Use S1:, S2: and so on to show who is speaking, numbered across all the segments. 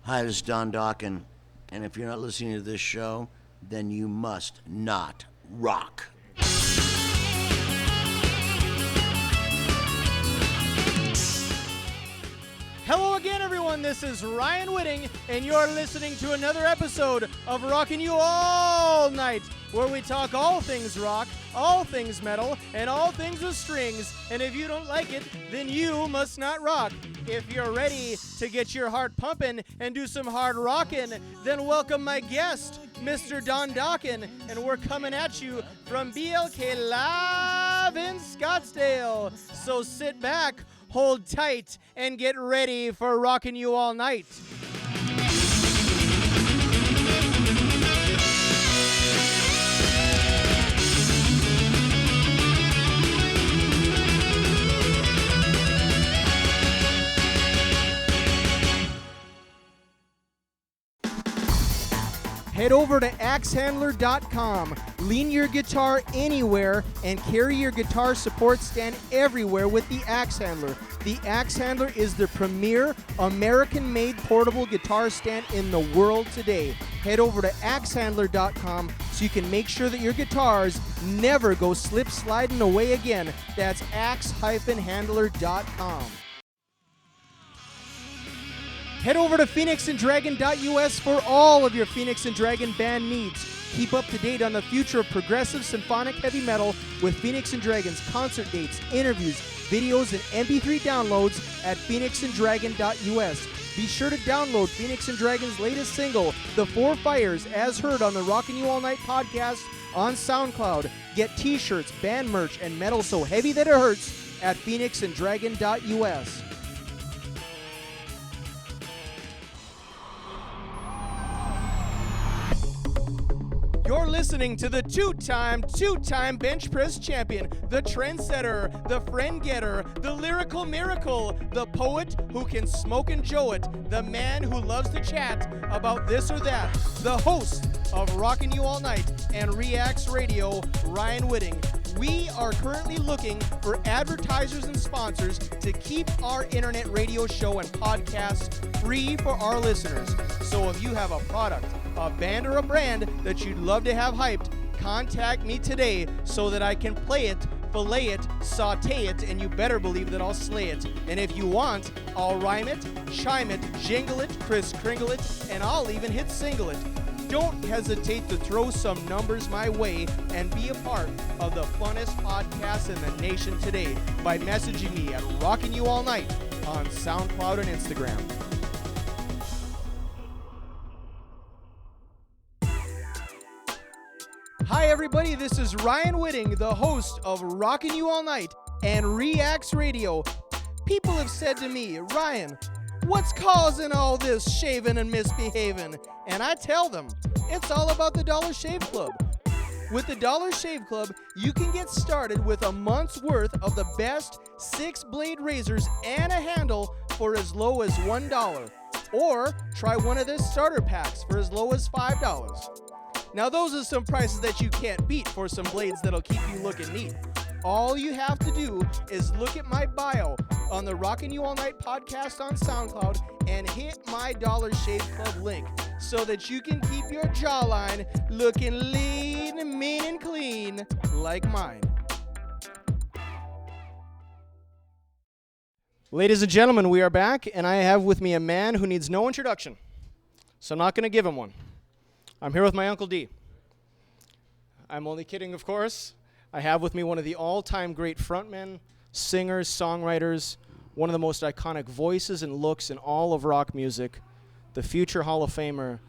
S1: Hi, this is Don Dokken, and if you're not listening to this show, then you must not rock.
S2: Hello again, everyone. This is Ryan Whitting, and you're listening to another episode of Rockin You All Night, where we talk all things rock, all things metal, and all things with strings. And if you don't like it, then you must not rock. If you're ready to get your heart pumping and do some hard rockin', then welcome my guest, Mr. Don Dokken, and we're coming at you from BLK Live in Scottsdale. So sit back, hold tight, and get ready for Rockin' You All Night. Head over to axehandler.com. Lean your guitar anywhere and carry your guitar support stand everywhere with the Axe Handler. The Axe Handler is the premier American-made portable guitar stand in the world today. Head over to axehandler.com so you can make sure that your guitars never go slip-sliding away again. That's axe-handler.com. Head over to phoenixanddragon.us for all of your Phoenix and Dragon band needs. Keep up to date on the future of progressive symphonic heavy metal with Phoenix and Dragon's concert dates, interviews, videos, and MP3 downloads at phoenixanddragon.us. Be sure to download Phoenix and Dragon's latest single, The Four Fires, as heard on the Rockin' You All Night podcast on SoundCloud. Get t-shirts, band merch, and metal so heavy that it hurts at phoenixanddragon.us. You're listening to the two-time bench press champion, the trendsetter, the friend getter, the lyrical miracle, the poet who can smoke and joe it, the man who loves to chat about this or that, the host of Rockin' You All Night and Reacts Radio, Ryan Whitting. We are currently looking for advertisers and sponsors to keep our internet radio show and podcast free for our listeners. So if you have a product, a band, or a brand that you'd love to have hyped, contact me today so that I can play it, fillet it, saute it, and you better believe that I'll slay it. And if you want, I'll rhyme it, chime it, jingle it, Kris Kringle it, and I'll even hit single it. Don't hesitate to throw some numbers my way and be a part of the funnest podcast in the nation today by messaging me at Rockin' You All Night on SoundCloud and Instagram. Hi everybody, this is Ryan Whitting, the host of Rockin' You All Night and Reacts Radio. People have said to me, Ryan, what's causing all this shaving and misbehaving? And I tell them, it's all about the Dollar Shave Club. With the Dollar Shave Club, you can get started with a month's worth of the best 6-blade razors and a handle for as low as $1. Or try one of their starter packs for as low as $5. Now those are some prices that you can't beat for some blades that'll keep you looking neat. All you have to do is look at my bio on the Rockin' You All Night podcast on SoundCloud and hit my Dollar Shave Club link so that you can keep your jawline looking lean, mean, and clean like mine. Ladies and gentlemen, we are back, and I have with me a man who needs no introduction, so I'm not going to give him one. I'm here with my Uncle D. I'm only kidding, of course. I have with me one of the all-time great frontmen, singers, songwriters, one of the most iconic voices and looks in all of rock music, the future Hall of Famer,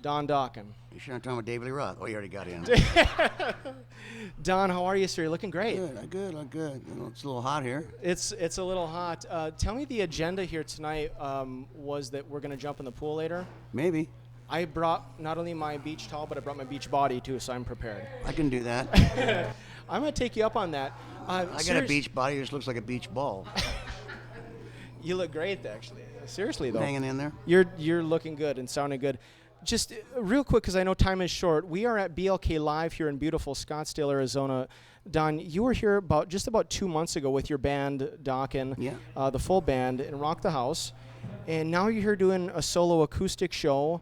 S2: Don Dokken.
S1: You sure I'm talking about David Lee Roth? Oh, you already got in.
S2: Don, how are you, sir? You're looking great.
S1: Good. You know, it's a little hot here.
S2: It's a little hot. Tell me the agenda here tonight was that we're going to jump in the pool later.
S1: Maybe.
S2: I brought not only my beach towel, but I brought my beach body, too, so I'm prepared.
S1: I can do that.
S2: I'm going to take you up on that.
S1: I got a beach body. It just looks like a beach ball.
S2: You look great, actually. Seriously, though.
S1: Hanging in there.
S2: You're looking good and sounding good. Just real quick, because I know time is short, we are at BLK Live here in beautiful Scottsdale, Arizona. Don, you were here just about 2 months ago with your band, Dokken,
S1: yeah.
S2: The full band, and rocked the house. and now you're here doing a solo acoustic show.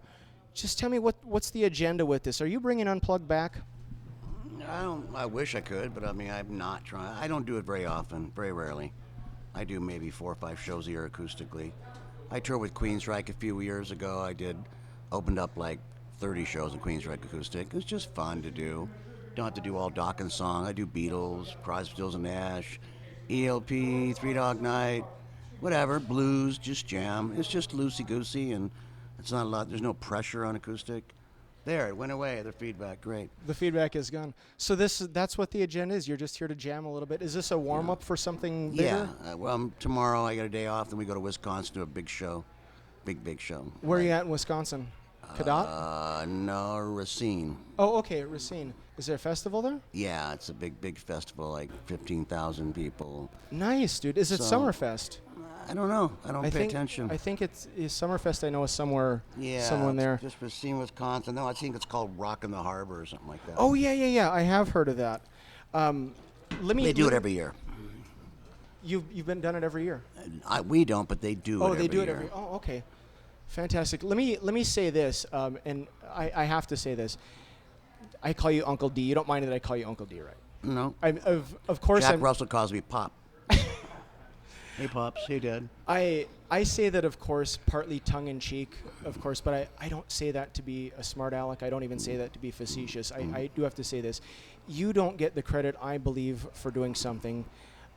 S2: Just tell me what's the agenda with this? Are you bringing Unplugged back?
S1: I wish I could, but I mean, I'm not trying. I don't do it very often, very rarely. I do maybe 4 or 5 shows a year acoustically. I toured with Queensryche a few years ago. Opened up like 30 shows in Queensryche acoustic. It was just fun to do. Don't have to do all Dokken song. I do Beatles, Crosby, Stills and Nash, ELP, Three Dog Night, whatever, blues, just jam. It's just loosey-goosey, and it's not a lot. There's no pressure on acoustic. There, it went away. The feedback, great.
S2: The feedback is gone. So that's what the agenda is. You're just here to jam a little bit. Is this a warm-up for something bigger?
S1: Yeah. Well, tomorrow I got a day off, then we go to Wisconsin to a big show. Big show.
S2: Where are you at in Wisconsin? Cadott?
S1: No, Racine.
S2: Oh, okay, Racine. Is there a festival there?
S1: Yeah, it's a big festival, like 15,000 people.
S2: Nice, dude. Is it Summerfest?
S1: I don't know. I don't pay attention.
S2: I think it's Summerfest. I know is somewhere there.
S1: Just Racine, Wisconsin. No, I think it's called Rockin the Harbor or something like that.
S2: Oh yeah. I have heard of that.
S1: They do it every year.
S2: You've done it every year.
S1: We don't, but they do.
S2: Oh, they do it every year. Oh, okay. Fantastic. Let me say this, and I have to say this. I call you Uncle D. You don't mind that I call you Uncle D, right?
S1: No.
S2: Of course.
S1: Jack Russell calls me Pop. Hey, Pops. Hey, Dad.
S2: I say that, of course, partly tongue-in-cheek, of course, but I don't say that to be a smart aleck. I don't even say that to be facetious. I do have to say this. You don't get the credit, I believe, for doing something,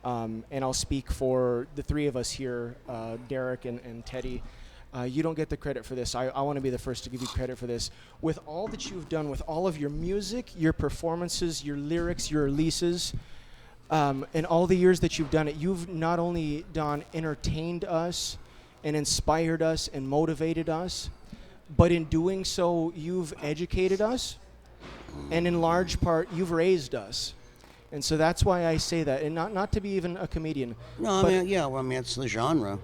S2: and I'll speak for the three of us here, Derek and Teddy. You don't get the credit for this. I want to be the first to give you credit for this. With all that you've done, with all of your music, your performances, your lyrics, your releases, and all the years that you've done it, you've not only entertained us and inspired us and motivated us, but in doing so, you've educated us, and in large part, you've raised us. And so that's why I say that, and not to be even a comedian.
S1: No, I mean, it's the genre.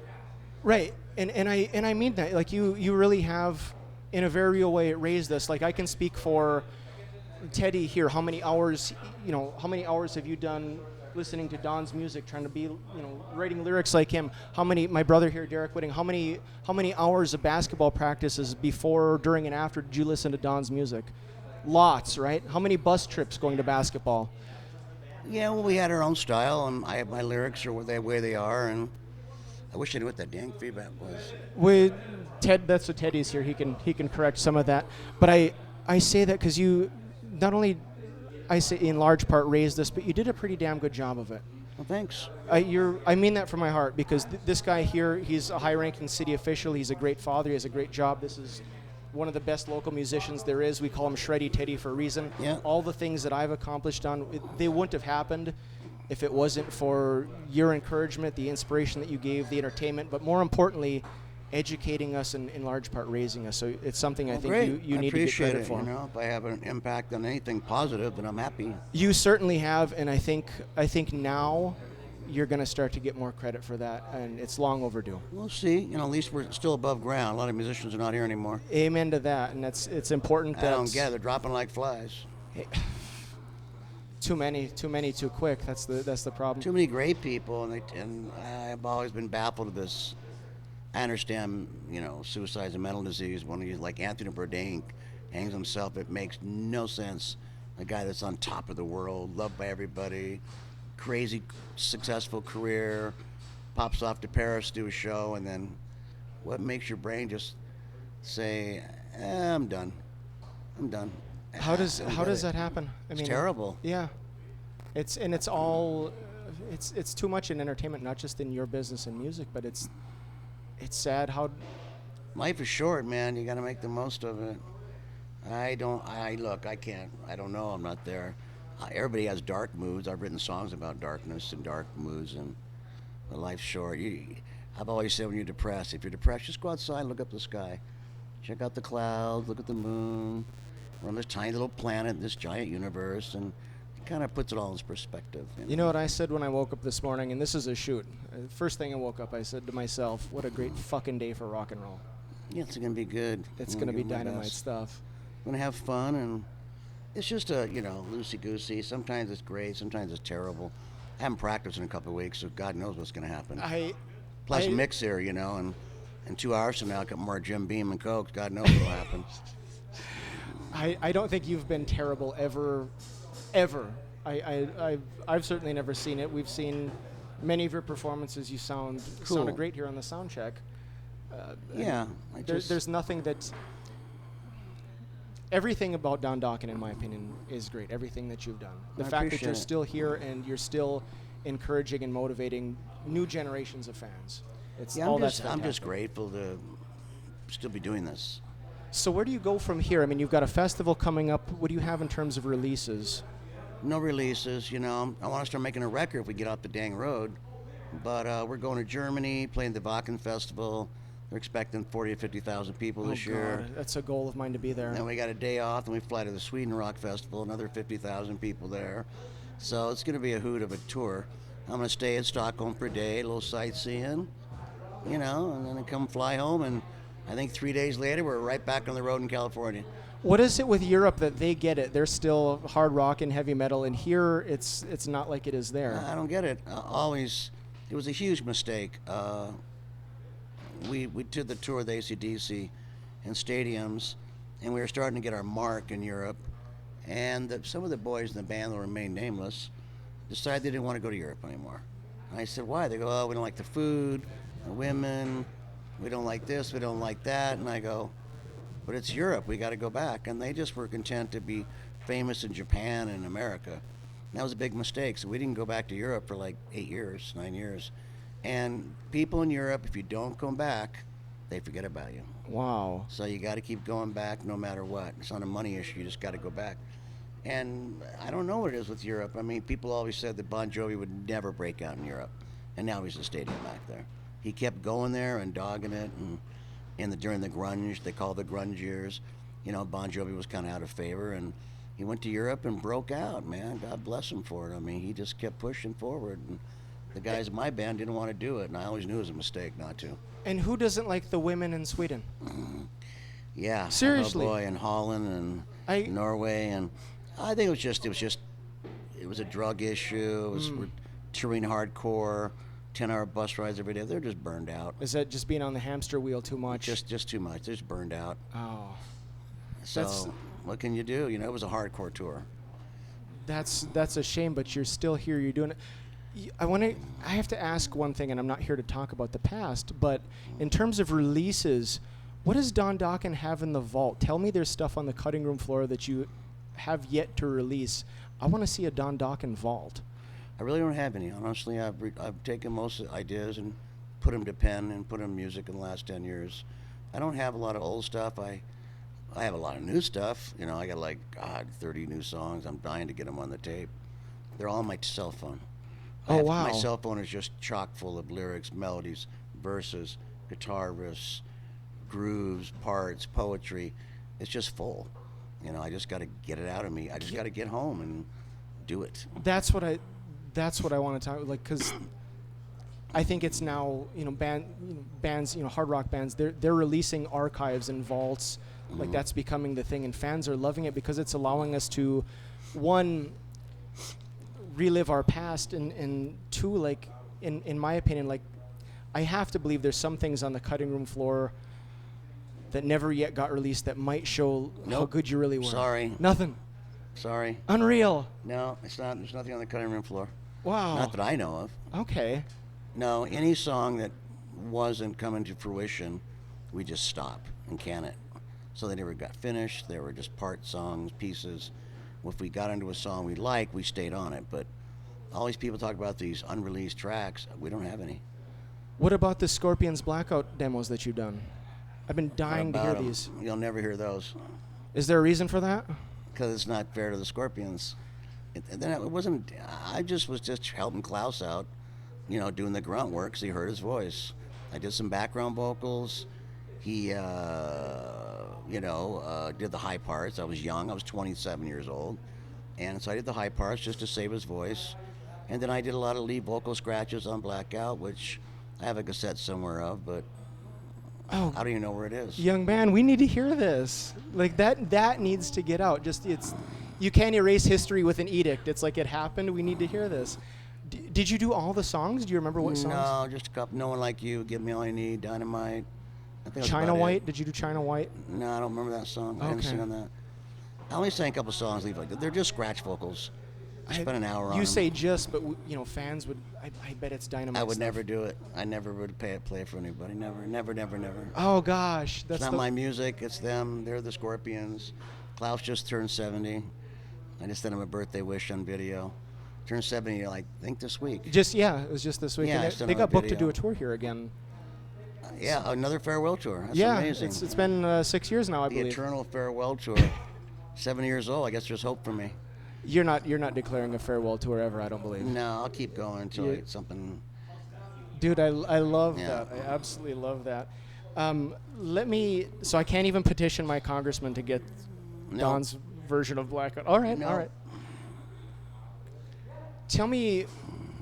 S2: Right, and I mean that. Like you really have, in a very real way, raised us. Like I can speak for Teddy here. How many hours have you done listening to Don's music, trying to be, writing lyrics like him? How many, my brother here, Derek Whitting, how many hours of basketball practices before, during, and after did you listen to Don's music? Lots, right? How many bus trips going to basketball?
S1: Yeah, well, we had our own style, and my lyrics are the way they are, and I wish I knew what that dang feedback was.
S2: That's what Teddy's here. He can correct some of that. But I say that because you not only, I say in large part, raised us, but you did a pretty damn good job of it.
S1: Well, thanks.
S2: I mean that from my heart, because this guy here, he's a high-ranking city official. He's a great father. He has a great job. This is one of the best local musicians there is. We call him Shreddy Teddy for a reason.
S1: Yeah.
S2: All the things that I've accomplished they wouldn't have happened if it wasn't for your encouragement, the inspiration that you gave, the entertainment, but more importantly, educating us and in large part raising us. So it's something I think you need to get credit for.
S1: If I have an impact on anything positive, then I'm happy.
S2: You certainly have, and I think now you're going to start to get more credit for that, and it's long overdue.
S1: We'll see. At least we're still above ground. A lot of musicians are not here anymore.
S2: Amen to that, and it's important that...
S1: I don't get it. They're dropping like flies.
S2: Too many, too quick. That's the problem.
S1: Too many great people, and I've always been baffled with this. I understand, suicide's a mental disease. When you, like Anthony Bourdain hangs himself, it makes no sense. A guy that's on top of the world, loved by everybody, crazy successful career, pops off to Paris, do a show, and then what makes your brain just say, I'm done.
S2: How does that happen? I mean,
S1: it's terrible.
S2: Yeah, it's too much in entertainment, not just in your business and music, but it's sad how
S1: life is short, man. You got to make the most of it. I can't. I don't know. I'm not there. Everybody has dark moods. I've written songs about darkness and dark moods, and but life's short. I've always said when you're depressed, if you're depressed, just go outside and look up the sky. Check out the clouds, look at the moon. We're on this tiny little planet, this giant universe, and it kind of puts it all in perspective.
S2: You know what I said when I woke up this morning, and this is a shoot. First thing I woke up, I said to myself, what a great fucking day for rock and roll.
S1: Yeah, it's going to be good.
S2: It's going to be dynamite stuff.
S1: I'm going to have fun, and it's just loosey-goosey. Sometimes it's great, sometimes it's terrible. I haven't practiced in a couple of weeks, so God knows what's going to happen. Plus Mick's here, and In 2 hours from now, I'll get more Jim Beam and Coke. God knows what'll happen.
S2: I don't think you've been terrible ever. I've certainly never seen it. We've seen many of your performances. You sounded great here on the sound check.
S1: Yeah.
S2: There's nothing that... Everything about Don Dokken, in my opinion, is great. Everything that you've done. The fact that you're still here and you're still encouraging and motivating new generations of fans.
S1: I'm just grateful to still be doing this.
S2: So where do you go from here? I mean, you've got a festival coming up. What do you have in terms of releases?
S1: No releases, I want to start making a record if we get off the dang road. But we're going to Germany, playing the Wacken Festival. They're expecting 40 to 50,000 people this year.
S2: God, that's a goal of mine to be there.
S1: Then we got a day off, and we fly to the Sweden Rock Festival, another 50,000 people there. So it's going to be a hoot of a tour. I'm going to stay in Stockholm for a day, a little sightseeing, and then come fly home. And I think 3 days later, we're right back on the road in California.
S2: What is it with Europe that they get it? They're still hard rock and heavy metal, and here it's not like it is there.
S1: I don't get it. It was a huge mistake. We did the tour with AC/DC in stadiums, and we were starting to get our mark in Europe. And some of the boys in the band that remain nameless decided they didn't want to go to Europe anymore. And I said, why? They go, oh, we don't like the food, the women, we don't like this, we don't like that. And I go, but it's Europe, we got to go back. And they just were content to be famous in Japan and America. And that was a big mistake. So we didn't go back to Europe for like 9 years. And people in Europe, if you don't come back, they forget about you.
S2: Wow.
S1: So you got to keep going back no matter what. It's not a money issue, you just got to go back. And I don't know what it is with Europe. I mean, people always said that Bon Jovi would never break out in Europe. And now he's a stadium act there. He kept going there and dogging it. And during the grunge, they call the grunge years, Bon Jovi was kind of out of favor. And he went to Europe and broke out, man. God bless him for it. I mean, he just kept pushing forward. And the guys in my band didn't want to do it. And I always knew it was a mistake not to.
S2: And who doesn't like the women in Sweden?
S1: Yeah.
S2: Seriously.
S1: Oh boy, in Holland and Norway. And I think it was a drug issue. It was touring hardcore, 10-hour bus rides every day. They're just burned out.
S2: Is that just being on the hamster wheel too much?
S1: Just too much. They're just burned out.
S2: Oh.
S1: So what can you do? It was a hardcore tour.
S2: That's a shame, but you're still here. You're doing it. I have to ask one thing, and I'm not here to talk about the past, but in terms of releases, what does Don Dokken have in the vault? Tell me there's stuff on the cutting room floor that you have yet to release. I want to see a Don Dokken vault.
S1: I really don't have any. Honestly, I've taken most of the ideas and put them to pen and put them to music in the last 10 years. I don't have a lot of old stuff. I have a lot of new stuff. I got 30 new songs. I'm dying to get them on the tape. They're all on my cell phone.
S2: Wow.
S1: My cell phone is just chock full of lyrics, melodies, verses, guitar riffs, grooves, parts, poetry. It's just full. I just got to get it out of me. I just got to get home and do it.
S2: That's what I want to talk because I think it's now bands, hard rock bands. They're releasing archives and vaults. Like that's becoming the thing, and fans are loving it because it's allowing us to, one, relive our past, and two, in my opinion, I have to believe there's some things on the cutting room floor that never yet got released that might show how good you really were.
S1: Sorry.
S2: Nothing.
S1: Sorry.
S2: Unreal.
S1: No, it's not. There's nothing on the cutting room floor.
S2: Wow.
S1: Not that I know of.
S2: Okay.
S1: No, any song that wasn't coming to fruition, we just stop and can it. So they never got finished. They were just part songs, pieces. If we got into a song we like, we stayed on it. But all these people talk about these unreleased tracks. We don't have any.
S2: What about the Scorpions Blackout demos that you've done? I've been dying to hear these.
S1: You'll never hear those.
S2: Is there a reason for that?
S1: Because it's not fair to the Scorpions. It wasn't. I was just helping Klaus out, doing the grunt work because he heard his voice. I did some background vocals. He, did the high parts. I was young. I was 27 years old. And so I did the high parts just to save his voice. And then I did a lot of lead vocal scratches on Blackout, which I have a cassette somewhere of, but I don't even know where it is.
S2: Young man, we need to hear this. That needs to get out. You can't erase history with an edict. It's like it happened. We need to hear this. Did you do all the songs? Do you remember what songs?
S1: No, just a couple. No One Like You, Give Me All You Need, Dynamite. I think that was
S2: China
S1: about
S2: White?
S1: it.
S2: Did you do China White?
S1: No, I don't remember that song. I didn't
S2: Okay.
S1: sing on that. I only sang a couple songs, leave like that. They're just scratch vocals. I spent an hour on
S2: You
S1: them.
S2: say just, but fans would. I bet it's dynamite.
S1: I would
S2: stuff.
S1: never do it. I never would play it for anybody. Never.
S2: Oh gosh,
S1: It's
S2: that's
S1: not my music. It's them. They're the Scorpions. Klaus just turned 70. I just sent him a birthday wish on video. Turned 70, I think this week.
S2: It was just this week.
S1: Yeah,
S2: And
S1: I sent
S2: they
S1: him
S2: got
S1: a
S2: booked to
S1: video.
S2: do a tour here again.
S1: Yeah, another farewell tour. That's
S2: yeah,
S1: amazing.
S2: it's been 6 years now, I
S1: The
S2: believe.
S1: eternal farewell tour. 70 years old. I guess there's hope for me.
S2: You're not declaring a farewell tour ever, I don't believe.
S1: No, I'll keep going until I
S2: Yeah.
S1: get something.
S2: Dude, I love
S1: Yeah.
S2: that. I absolutely love that. So I can't even petition my congressman to get
S1: No.
S2: Don's version of Blackout. All right,
S1: No.
S2: all right. Tell me,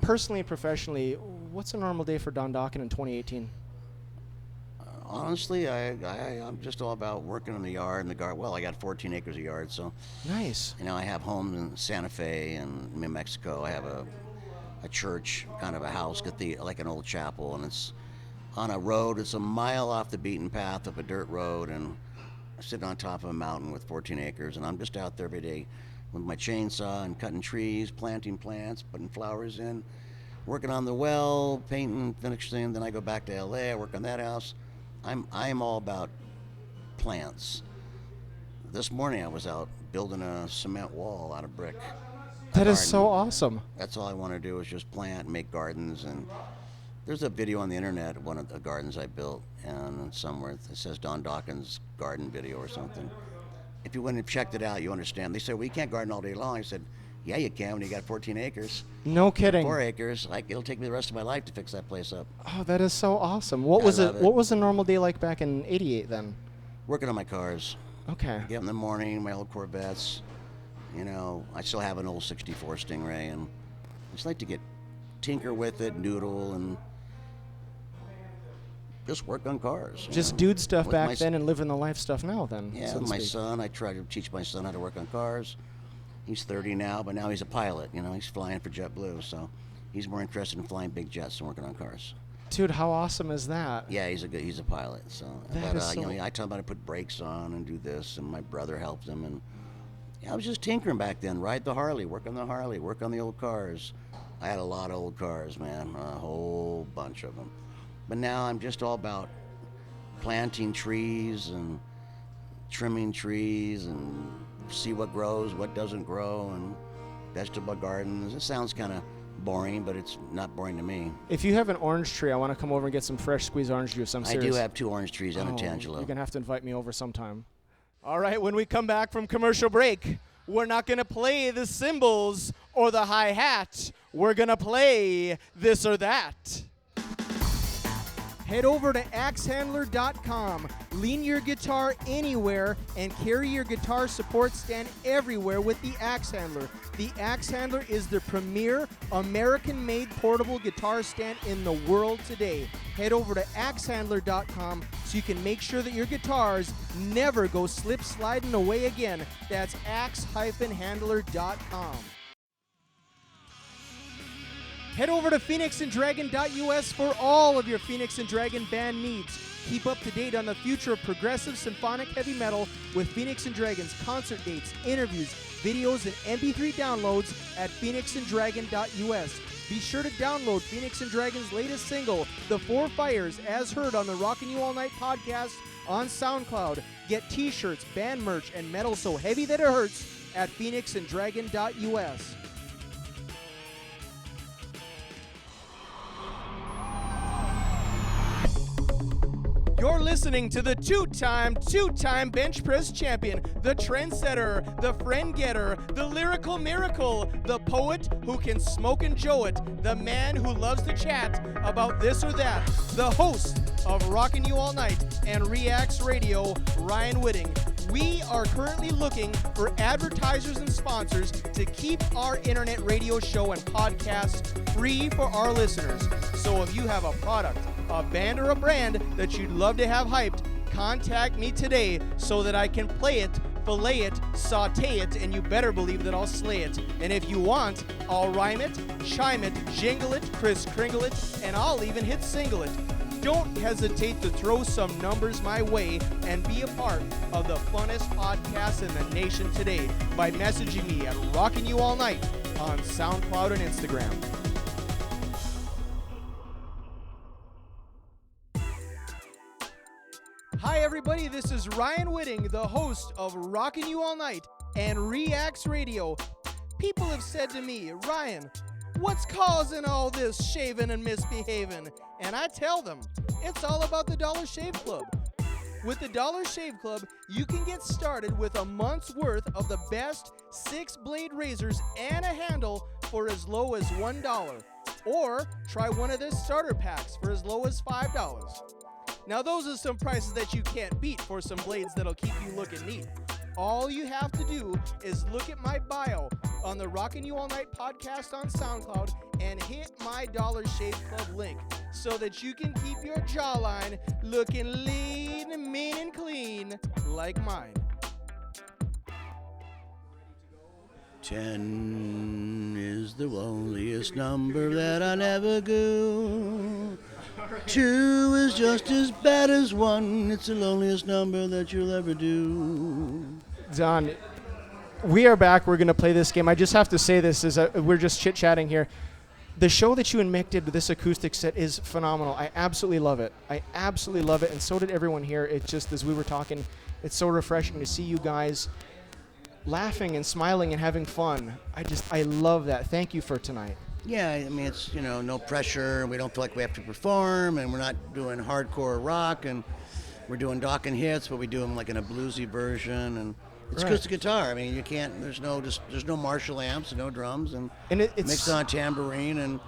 S2: personally and professionally, what's a normal day for Don Dokken in 2018?
S1: Honestly, I'm just all about working in the yard and the garden. Well, I got 14 acres of yard, so
S2: Nice.
S1: I have homes in Santa Fe and New Mexico. I have a church, kind of a house, like an old chapel, and it's on a road. It's a mile off the beaten path of a dirt road, and I'm sitting on top of a mountain with 14 acres, and I'm just out there every day with my chainsaw and cutting trees, planting plants, putting flowers in, working on the well, painting, finishing. Then I go back to LA. I work on that house. I'm all about plants. This morning I was out building a cement wall out of brick.
S2: That is
S1: garden.
S2: so awesome.
S1: That's all I want to do is just plant, make gardens. And there's a video on the internet of one of the gardens I built, and somewhere it says Don Dokken's garden video or something. If you went and checked it out, you understand. They said, well, you can't garden all day long. I said, yeah, you can when you got 14 acres.
S2: No kidding.
S1: 4 acres. It'll take me the rest of my life to fix that place up.
S2: Oh, that is so awesome. What
S1: I
S2: was
S1: love
S2: it?
S1: it.
S2: What was a normal day like back in '88 then?
S1: Working on my cars.
S2: Okay.
S1: Get up in the morning, my old Corvettes. I still have an old 64 Stingray, and I just like to tinker with it, noodle, and just work on cars.
S2: Just dude stuff
S1: With
S2: back
S1: my
S2: then and living the life stuff now then.
S1: Yeah,
S2: so to
S1: with my
S2: speak.
S1: son, I try to teach my son how to work on cars. He's 30 now, but now he's a pilot. He's flying for JetBlue, so he's more interested in flying big jets than working on cars.
S2: Dude, how awesome is that?
S1: Yeah, he's a pilot. So,
S2: That is so-
S1: I taught him how to put brakes on and do this, and my brother helped him. And I was just tinkering back then. Ride the Harley, work on the old cars. I had a lot of old cars, man, a whole bunch of them. But now I'm just all about planting trees and trimming trees and see what grows, what doesn't grow, and vegetable gardens. It sounds kind of boring, but it's not boring to me.
S2: If you have an orange tree, I want to come over and get some fresh squeezed orange juice. I'm
S1: I
S2: serious.
S1: do have 2 orange trees and a Tangelo.
S2: You're going to have to invite me over sometime. All right, when we come back from commercial break, we're not going to play the cymbals or the hi-hat. We're going to play this or that. Head over to axehandler.com. Lean your guitar anywhere and carry your guitar support stand everywhere with the Axe Handler. The Axe Handler is the premier American-made portable guitar stand in the world today. Head over to axehandler.com so you can make sure that your guitars never go slip-sliding away again. That's axe-handler.com. Head over to phoenixanddragon.us for all of your Phoenix and Dragon band needs. Keep up to date on the future of progressive symphonic heavy metal with Phoenix and Dragon's concert dates, interviews, videos, and MP3 downloads at phoenixanddragon.us. Be sure to download Phoenix and Dragon's latest single, The Four Fires, as heard on the Rockin You All Night podcast on SoundCloud. Get t-shirts, band merch, and metal so heavy that it hurts at phoenixanddragon.us. You're listening to the two-time bench press champion, the trendsetter, the friend getter, the lyrical miracle, the poet who can smoke and joe it, the man who loves to chat about this or that, the host of Rockin You All Night and Reacts Radio, Ryan Whitting. We are currently looking for advertisers and sponsors to keep our internet radio show and podcast free for our listeners. So if you have a product, a band, or a brand that you'd love to have hyped, contact me today so that I can play it, fillet it, saute it, and you better believe that I'll slay it. And if you want, I'll rhyme it, chime it, jingle it, Kris Kringle it, and I'll even hit single it. don't hesitate to throw some numbers my way and be a part of the funnest podcast in the nation today by messaging me at Rockin You All Night on SoundCloud and Instagram. Hi everybody, this is Ryan Whitting, the host of Rockin You All Night and Reacts Radio. People have said to me, Ryan, what's causing all this shaving and misbehaving? And I tell them, it's all about the Dollar Shave Club. With the Dollar Shave Club, you can get started with a month's worth of the best 6-blade razors and a handle for as low as $1. Or try one of the starter packs for as low as $5. Now those are some prices that you can't beat for some blades that'll keep you looking neat. All you have to do is look at my bio on the Rockin You All Night podcast on SoundCloud and hit my Dollar Shave Club link so that you can keep your jawline looking lean, mean, and clean like mine.
S1: 10 is the loneliest number that I never do. 2 is just as bad as 1. It's the loneliest number that you'll ever do.
S2: Don, we are back. We're going to play this game. I just have to say this is we're just chit-chatting here. The show that you and Mick did with this acoustic set is phenomenal. I absolutely love it. And so did everyone here. It's just, as we were talking, it's so refreshing to see you guys laughing and smiling and having fun. I love that. Thank you for tonight.
S1: Yeah, I mean, it's, no pressure. We don't feel like we have to perform, and we're not doing hardcore rock, and we're doing Dokken hits, but we do them like in a bluesy version, and it's acoustic guitar. I mean, you can't, there's no Marshall amps and no drums, and it's mixed on a tambourine, and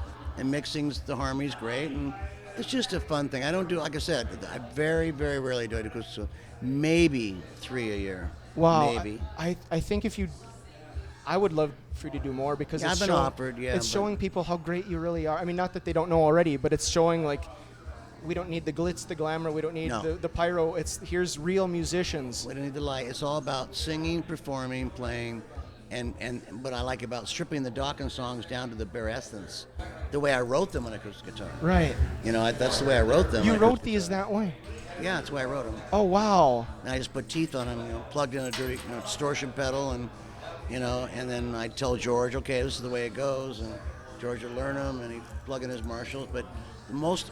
S1: mixing's the harmony's great, and it's just a fun thing. I don't do, like I said, I very, very rarely do it acoustic, maybe 3 a year.
S2: Wow.
S1: Maybe.
S2: I think I would love for you to do more because
S1: I've been offered,
S2: it's showing people how great you really are. I mean, not that they don't know already, but it's showing like we don't need the glitz, the glamour, we don't need the pyro. Here's real musicians.
S1: We don't need the light. It's all about singing, performing, playing, and what I like about stripping the Dokken songs down to the bare essence, the way I wrote them on acoustic guitar.
S2: Right.
S1: That's the way I wrote them.
S2: You wrote these that way?
S1: Yeah, that's the way I wrote them.
S2: Oh, wow.
S1: And I just put teeth on them, plugged in a dirty distortion pedal, and and then I tell George, okay, this is the way it goes, and George would learn them, and he'd plug in his Marshalls. But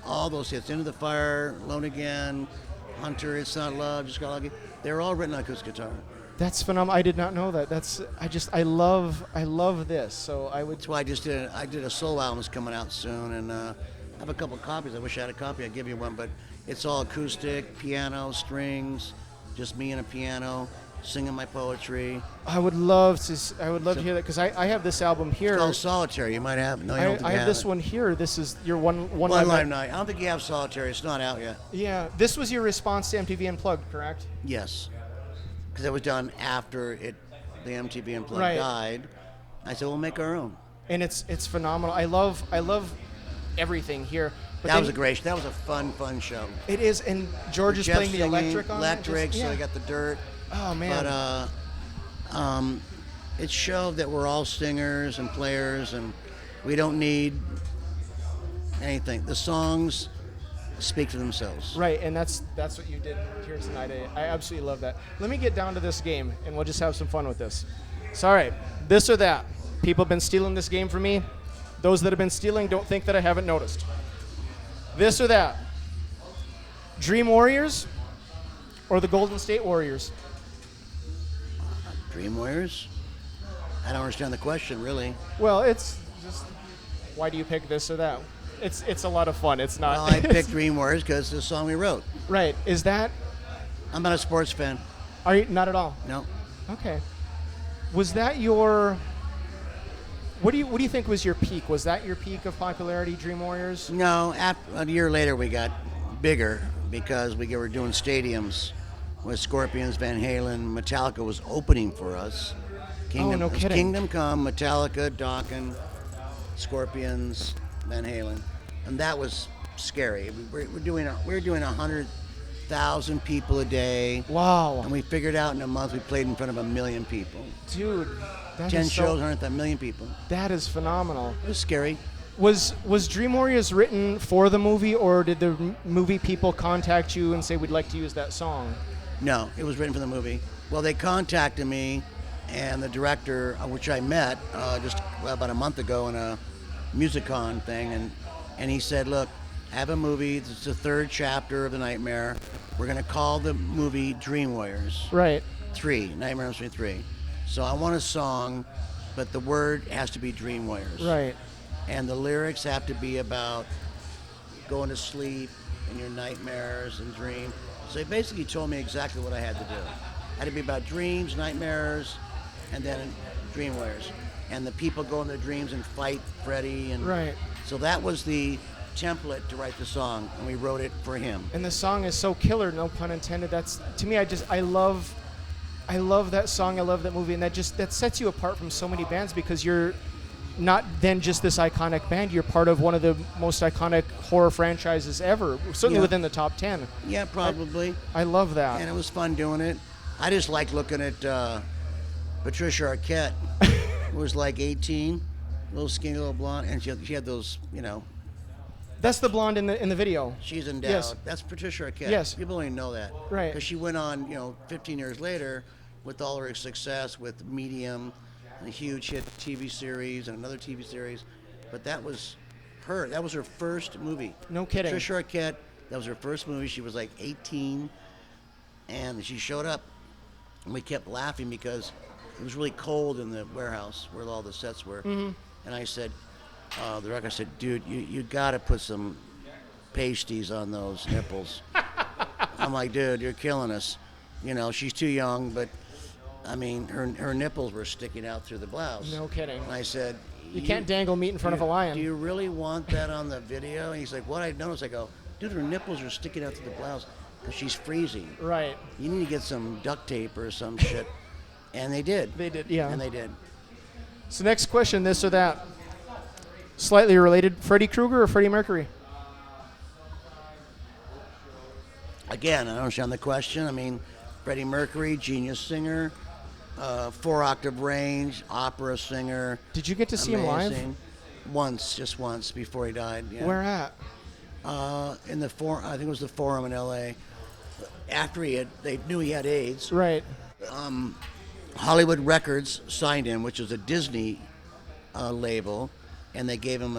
S1: all those hits, Into the Fire, Alone Again, Hunter, It's Not Love, Just Got Lucky, they're all written on acoustic guitar.
S2: That's phenomenal. I did not know that. I love this. So
S1: That's why I did a solo album that's coming out soon, and I have a couple copies. I wish I had a copy. I'd give you one, but it's all acoustic, piano, strings, just me and a piano, singing my poetry.
S2: I would love to hear that because I have this album here.
S1: It's called Solitary. You might have it. No, you don't think
S2: I have this one here. This is your one
S1: live night. I don't think you have Solitary. It's not out yet.
S2: Yeah, this was your response to MTV Unplugged, correct?
S1: Yes, because it was done after the MTV Unplugged died. I said we'll make our own.
S2: And it's phenomenal. I love everything here. But
S1: that was a fun show.
S2: It is, and George is playing the electric on it.
S1: So you got the dirt.
S2: Oh man!
S1: But it showed that we're all singers and players, and we don't need anything. The songs speak for themselves.
S2: Right, and that's what you did here tonight. I absolutely love that. Let me get down to this game, and we'll just have some fun with this. So, all right, this or that. People have been stealing this game from me. Those that have been stealing don't think that I haven't noticed. This or that. Dream Warriors or the Golden State Warriors?
S1: Dream Warriors? I don't understand the question, really.
S2: Well, it's just, why do you pick this or that? It's a lot of fun. It's not.
S1: Well, I picked Dream Warriors because it's the song we wrote.
S2: Right. Is that?
S1: I'm not a sports fan.
S2: Are you? Not at all?
S1: No.
S2: Okay. Was that your... What do you think was your peak? Was that your peak of popularity, Dream Warriors?
S1: No. A year later, we got bigger because we were doing stadiums with Scorpions, Van Halen. Metallica was opening for us.
S2: No kidding.
S1: Kingdom Come, Metallica, Dokken, Scorpions, Van Halen, and that was scary. We were doing 100,000 people a day.
S2: Wow!
S1: And we figured out in a month we played in front of 1 million people.
S2: Dude,
S1: 10 shows, 100,000 million people.
S2: That is phenomenal.
S1: It was scary.
S2: Was Dream Warriors written for the movie, or did the movie people contact you and say we'd like to use that song?
S1: No, it was written for the movie. Well, they contacted me, and the director, which I met just about a month ago in a MusicCon thing, and he said, look, I have a movie. It's the third chapter of The Nightmare. We're going to call the movie Dream Warriors.
S2: Right.
S1: 3, Nightmare on Street 3. So I want a song, but the word has to be Dream Warriors.
S2: Right.
S1: And the lyrics have to be about going to sleep and your nightmares and dreams. So they basically told me exactly what I had to do. It had to be about dreams, nightmares, and then Dream Warriors. And the people go in their dreams and fight Freddie. And
S2: right.
S1: So that was the template to write the song, and we wrote it for him.
S2: And the song is so killer, no pun intended. That's, to me, I love that song. I love that movie, and that sets you apart from so many bands, because you're not then just this iconic band. You're part of one of the most iconic horror franchises ever, certainly within the top 10.
S1: Yeah, probably.
S2: I love that.
S1: And it was fun doing it. I just like looking at Patricia Arquette, who was like 18, little skinny, little blonde, and she had those,
S2: That's the blonde in the video.
S1: She's endowed.
S2: Yes.
S1: That's Patricia Arquette.
S2: Yes.
S1: People don't even know that.
S2: Right.
S1: Because she went on, 15 years later, with all her success with Medium, a huge hit TV series, and another TV series. But that was her. That was her first movie.
S2: No kidding.
S1: Patricia Arquette, that was her first movie. She was like 18, and she showed up, and we kept laughing because it was really cold in the warehouse where all the sets were.
S2: Mm-hmm.
S1: And I said, the director said, dude, you got to put some pasties on those nipples. I'm like, dude, you're killing us. She's too young, but I mean, her nipples were sticking out through the blouse.
S2: No kidding.
S1: And I said,
S2: you can't dangle meat in front of a lion.
S1: Do you really want that on the video? And he's like, what I noticed, I go, dude, her nipples are sticking out through the blouse because she's freezing.
S2: Right.
S1: You need to get some duct tape or some shit. And they did.
S2: They did, yeah.
S1: And they did.
S2: So next question, this or that. Slightly related, Freddie Krueger or Freddie Mercury?
S1: Again, I don't understand the question. I mean, Freddie Mercury, genius singer, 4-octave range, opera singer.
S2: Did you get to see him live?
S1: Once, just once before he died. Yeah.
S2: Where at?
S1: In the I think it was the Forum in L.A. After they knew he had AIDS.
S2: Right.
S1: Hollywood Records signed him, which was a Disney label, and they gave him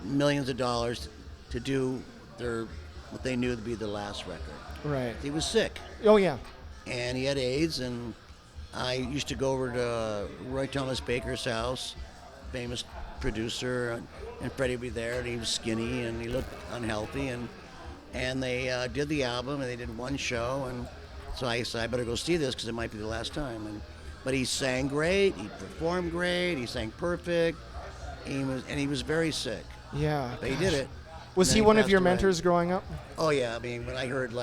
S1: millions of dollars to do what they knew to be the last record.
S2: Right.
S1: He was sick.
S2: Oh yeah.
S1: And he had AIDS, and I used to go over to Roy Thomas Baker's house, famous producer, and Freddie would be there, and he was skinny, and he looked unhealthy, and they did the album, and they did one show, and so I said, I better go see this, because it might be the last time. But he sang great, he performed great, he sang perfect, and he was very sick.
S2: Yeah.
S1: But he did it.
S2: Was he one of your mentors growing up?
S1: Oh yeah, I mean, when I heard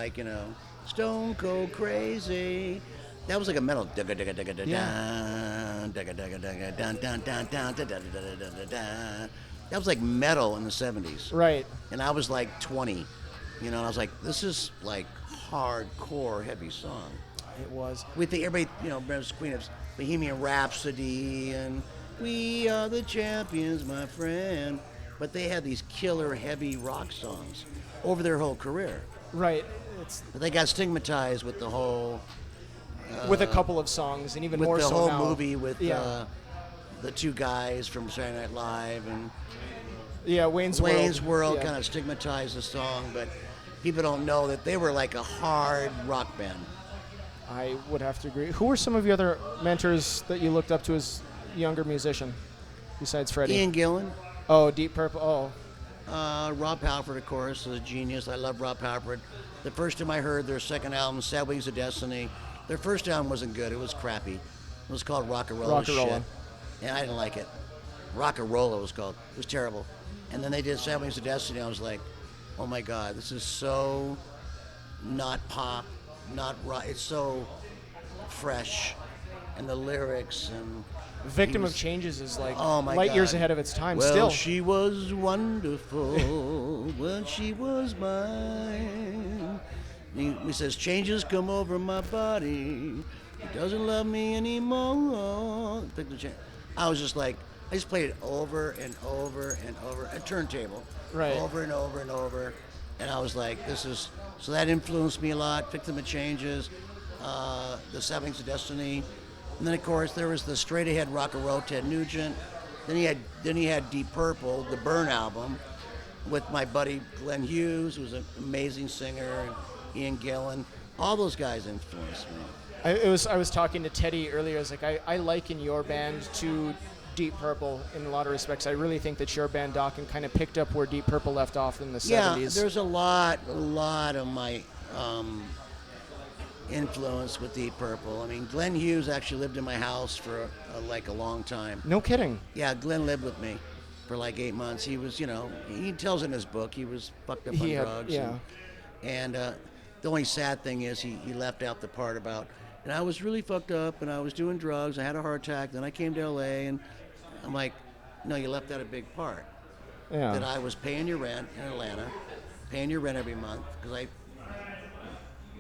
S1: Stone Cold Crazy, that was like a metal. That was like metal in the 70s.
S2: Right.
S1: And I was like 20, and I was like, this is like hardcore heavy song.
S2: It was.
S1: With everybody, remembers Queen of Bohemian Rhapsody and We Are the Champions, my friend. But they had these killer heavy rock songs over their whole career.
S2: Right.
S1: But they got stigmatized with the whole...
S2: with a couple of songs, and even more so now.
S1: With the whole movie with the two guys from Saturday Night Live. And
S2: Wayne's World.
S1: Wayne's World kind of stigmatized the song, but people don't know that they were like a hard rock band.
S2: I would have to agree. Who were some of your other mentors that you looked up to as a younger musician, besides Freddie?
S1: Ian Gillan.
S2: Oh, Deep Purple. Oh.
S1: Rob Halford, of course, is a genius. I love Rob Halford. The first time I heard their second album, Sad Wings of Destiny, their first album wasn't good. It was crappy. It was called Rock-a-Rolla shit. And I didn't like it. Rock-a-Rolla was called. It was terrible. And then they did Sad Wings of Destiny. I was like, oh my God, this is so not pop, not rock. It's so fresh. And the lyrics and...
S2: Victim of Changes is like
S1: light
S2: years ahead of its time
S1: well,
S2: still.
S1: She was wonderful when she was mine. He says, changes come over my body. He doesn't love me anymore. I was just like, I just played it over and over and over, a turntable,
S2: Right.
S1: over and over and over, and I was like, so that influenced me a lot. Victim of Changes, the Seventh of Destiny, and then of course there was the straight ahead rock and roll Ted Nugent. Then he had Deep Purple, the Burn album, with my buddy Glenn Hughes, who was an amazing singer, and Ian Gillan. All those guys influenced me.
S2: I was talking to Teddy earlier. I was like, I liken your band to Deep Purple in a lot of respects. I really think that your band, Dokken, kind of picked up where Deep Purple left off in the 70s.
S1: Yeah, there's a lot of my influence with Deep Purple. I mean, Glenn Hughes actually lived in my house for like a long time.
S2: No kidding.
S1: Yeah, Glenn lived with me for like 8 months. He was, he tells in his book he was fucked up on drugs.
S2: Yeah.
S1: And the only sad thing is he left out the part about, and I was really fucked up and I was doing drugs. I had a heart attack. Then I came to L.A. and I'm like, no, you left out a big part.
S2: Yeah.
S1: That I was paying your rent in Atlanta, paying your rent every month because I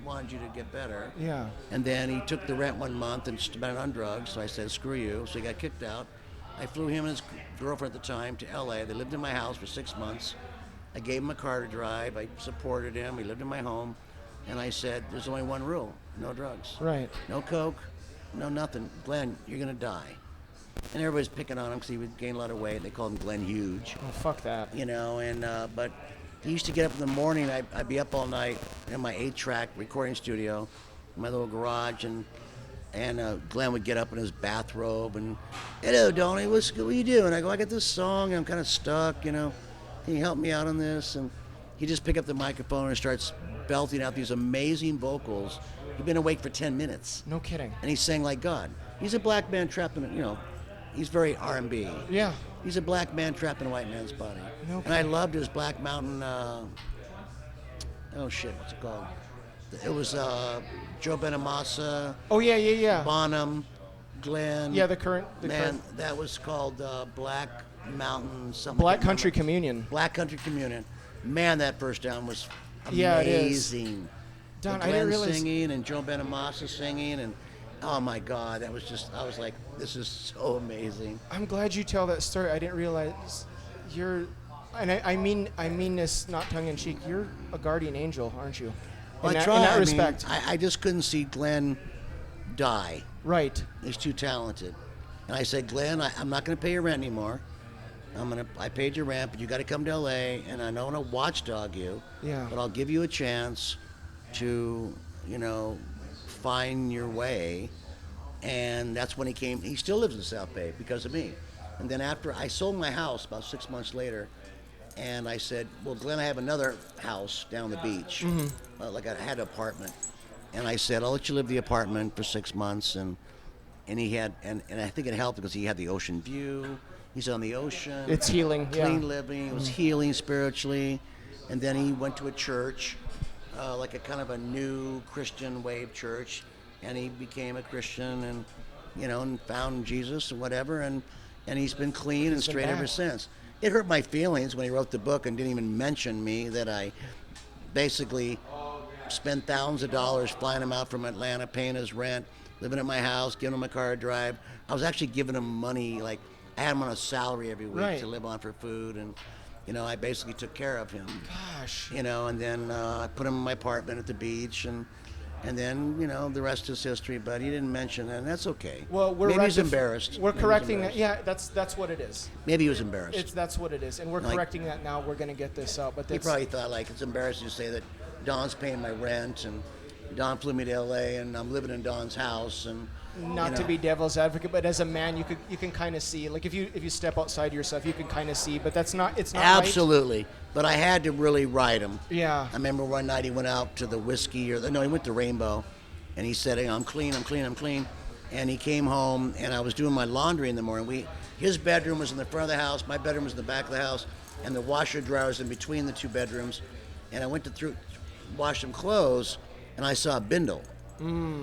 S1: wanted you to get better.
S2: Yeah.
S1: And then he took the rent 1 month and spent it on drugs. So I said, screw you. So he got kicked out. I flew him and his girlfriend at the time to L.A. They lived in my house for 6 months. I gave him a car to drive. I supported him. He lived in my home. And I said, there's only one rule, no drugs.
S2: Right.
S1: No coke, no nothing. Glenn, you're going to die. And everybody's picking on him because he would gain a lot of weight. They called him Glenn Huge.
S2: Oh, fuck that.
S1: But he used to get up in the morning. I'd be up all night in my 8-track recording studio, in my little garage, and Glenn would get up in his bathrobe and, hello, Donnie, what are you doing? I go, I got this song, and I'm kind of stuck, Can you help me out on this? And he just pick up the microphone and starts belting out these amazing vocals. He'd been awake for 10 minutes.
S2: No kidding.
S1: And he sang like God. He's a black man trapped in he's very R&B.
S2: Yeah.
S1: He's a black man trapped in a white man's body.
S2: No
S1: And I loved his Black Mountain, what's it called? It was Joe Bonamassa,
S2: Oh, yeah.
S1: Bonham, Glenn.
S2: Yeah, the current.
S1: That was called Black Mountain something.
S2: Black Country Communion.
S1: Black Country Communion. Man, that first album was amazing.
S2: Yeah, it is. Don, I didn't
S1: Glenn
S2: realize.
S1: singing and Joe Bonamassa singing and oh my God, I was like, this is so amazing.
S2: I'm glad you tell that story. I didn't realize you're, and I mean this not tongue in cheek. You're a guardian angel, aren't you?
S1: Well,
S2: In
S1: I
S2: that,
S1: try.
S2: in that
S1: I
S2: respect.
S1: mean, I just couldn't see Glenn die.
S2: Right.
S1: He's too talented. And I said, Glenn, I'm not going to pay your rent anymore. I paid your rent, but you got to come to L.A. and I don't want to watchdog you.
S2: Yeah.
S1: But I'll give you a chance to, find your way. And that's when he came. He still lives in South Bay because of me. And then after I sold my house about 6 months later, and I said, well, Glenn, I have another house down the beach. Like I had an apartment. And I said, I'll let you live the apartment for 6 months. And he had, and I think it helped because he had the ocean view. He's on the ocean.
S2: It's healing.
S1: Clean living. It was healing spiritually. And then he went to a church, like a kind of a new Christian wave church. And he became a Christian and, and found Jesus and whatever. And he's been clean and straight ever since. It hurt my feelings when he wrote the book and didn't even mention me, that I basically spent thousands of dollars flying him out from Atlanta, paying his rent, living at my house, giving him a car to drive. I was actually giving him money, like I had him on a salary every week to live on for food, and I basically took care of him.
S2: Gosh.
S1: And then I put him in my apartment at the beach, and then the rest is history. But he didn't mention it, and that's okay.
S2: Well,
S1: maybe he's embarrassed.
S2: We're
S1: Maybe
S2: correcting
S1: he's
S2: that. Yeah, that's what it is.
S1: Maybe he was embarrassed.
S2: That's what it is, and we're correcting that now. We're going to get this out. But
S1: He probably thought like it's embarrassing to say that Don's paying my rent and Don flew me to L.A. and I'm living in Don's house and.
S2: Not to be devil's advocate, but as a man, you can kind of see. Like if you step outside yourself, you can kind of see. But it's not.
S1: Absolutely.
S2: Right.
S1: But I had to really ride him.
S2: Yeah.
S1: I remember one night he went out to the whiskey he went to Rainbow, and he said, "Hey, I'm clean. And he came home, and I was doing my laundry in the morning. His bedroom was in the front of the house, my bedroom was in the back of the house, and the washer dryer was in between the two bedrooms. And I went to wash some clothes, and I saw a bindle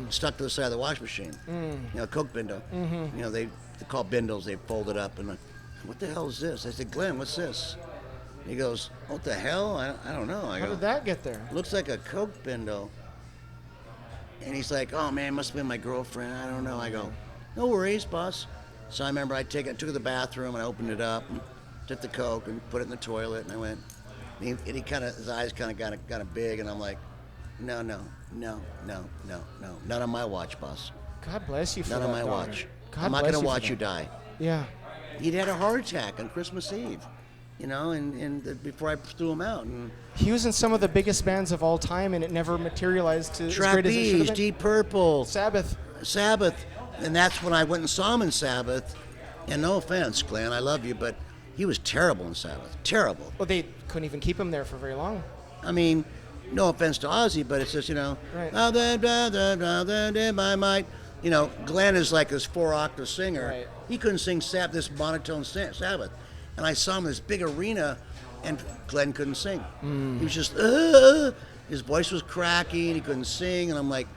S1: stuck to the side of the wash machine. Coke bindle.
S2: Mm-hmm.
S1: They're called bindles. They fold it up, and what the hell is this? I said, Glenn, what's this? He goes, what the hell? I don't know.
S2: How did that get there?
S1: Looks like a Coke bindle. And he's like, oh man, must have been my girlfriend. I don't know. I go, no worries, boss. So I remember I took it to the bathroom and I opened it up and took the Coke and put it in the toilet and I went, and he kind of, his eyes kind of got big and I'm like, no, none on my watch, boss.
S2: God bless you for
S1: None
S2: that,
S1: on my
S2: dog.
S1: watch.
S2: God
S1: I'm not
S2: bless
S1: going to
S2: you for
S1: watch
S2: that.
S1: you die.
S2: Yeah.
S1: He'd had a heart attack on Christmas Eve, you know, and before I threw him out. And
S2: He was in some of the biggest bands of all time, and it never materialized to as great as it should have
S1: Trapeze,
S2: been.
S1: Deep Purple,
S2: Sabbath.
S1: and that's when I went and saw him in Sabbath. And no offense, Glenn, I love you, but he was terrible in Sabbath. Terrible.
S2: Well, they couldn't even keep him there for very long.
S1: I mean, no offense to Ozzy, but it's just, you know,
S2: Right.
S1: my might. You know, Glenn is like this 4-octave singer.
S2: Right.
S1: He couldn't sing this monotone Sabbath. And I saw him in this big arena, and Glenn couldn't sing. He was just, his voice was cracking, he couldn't sing, and I'm like,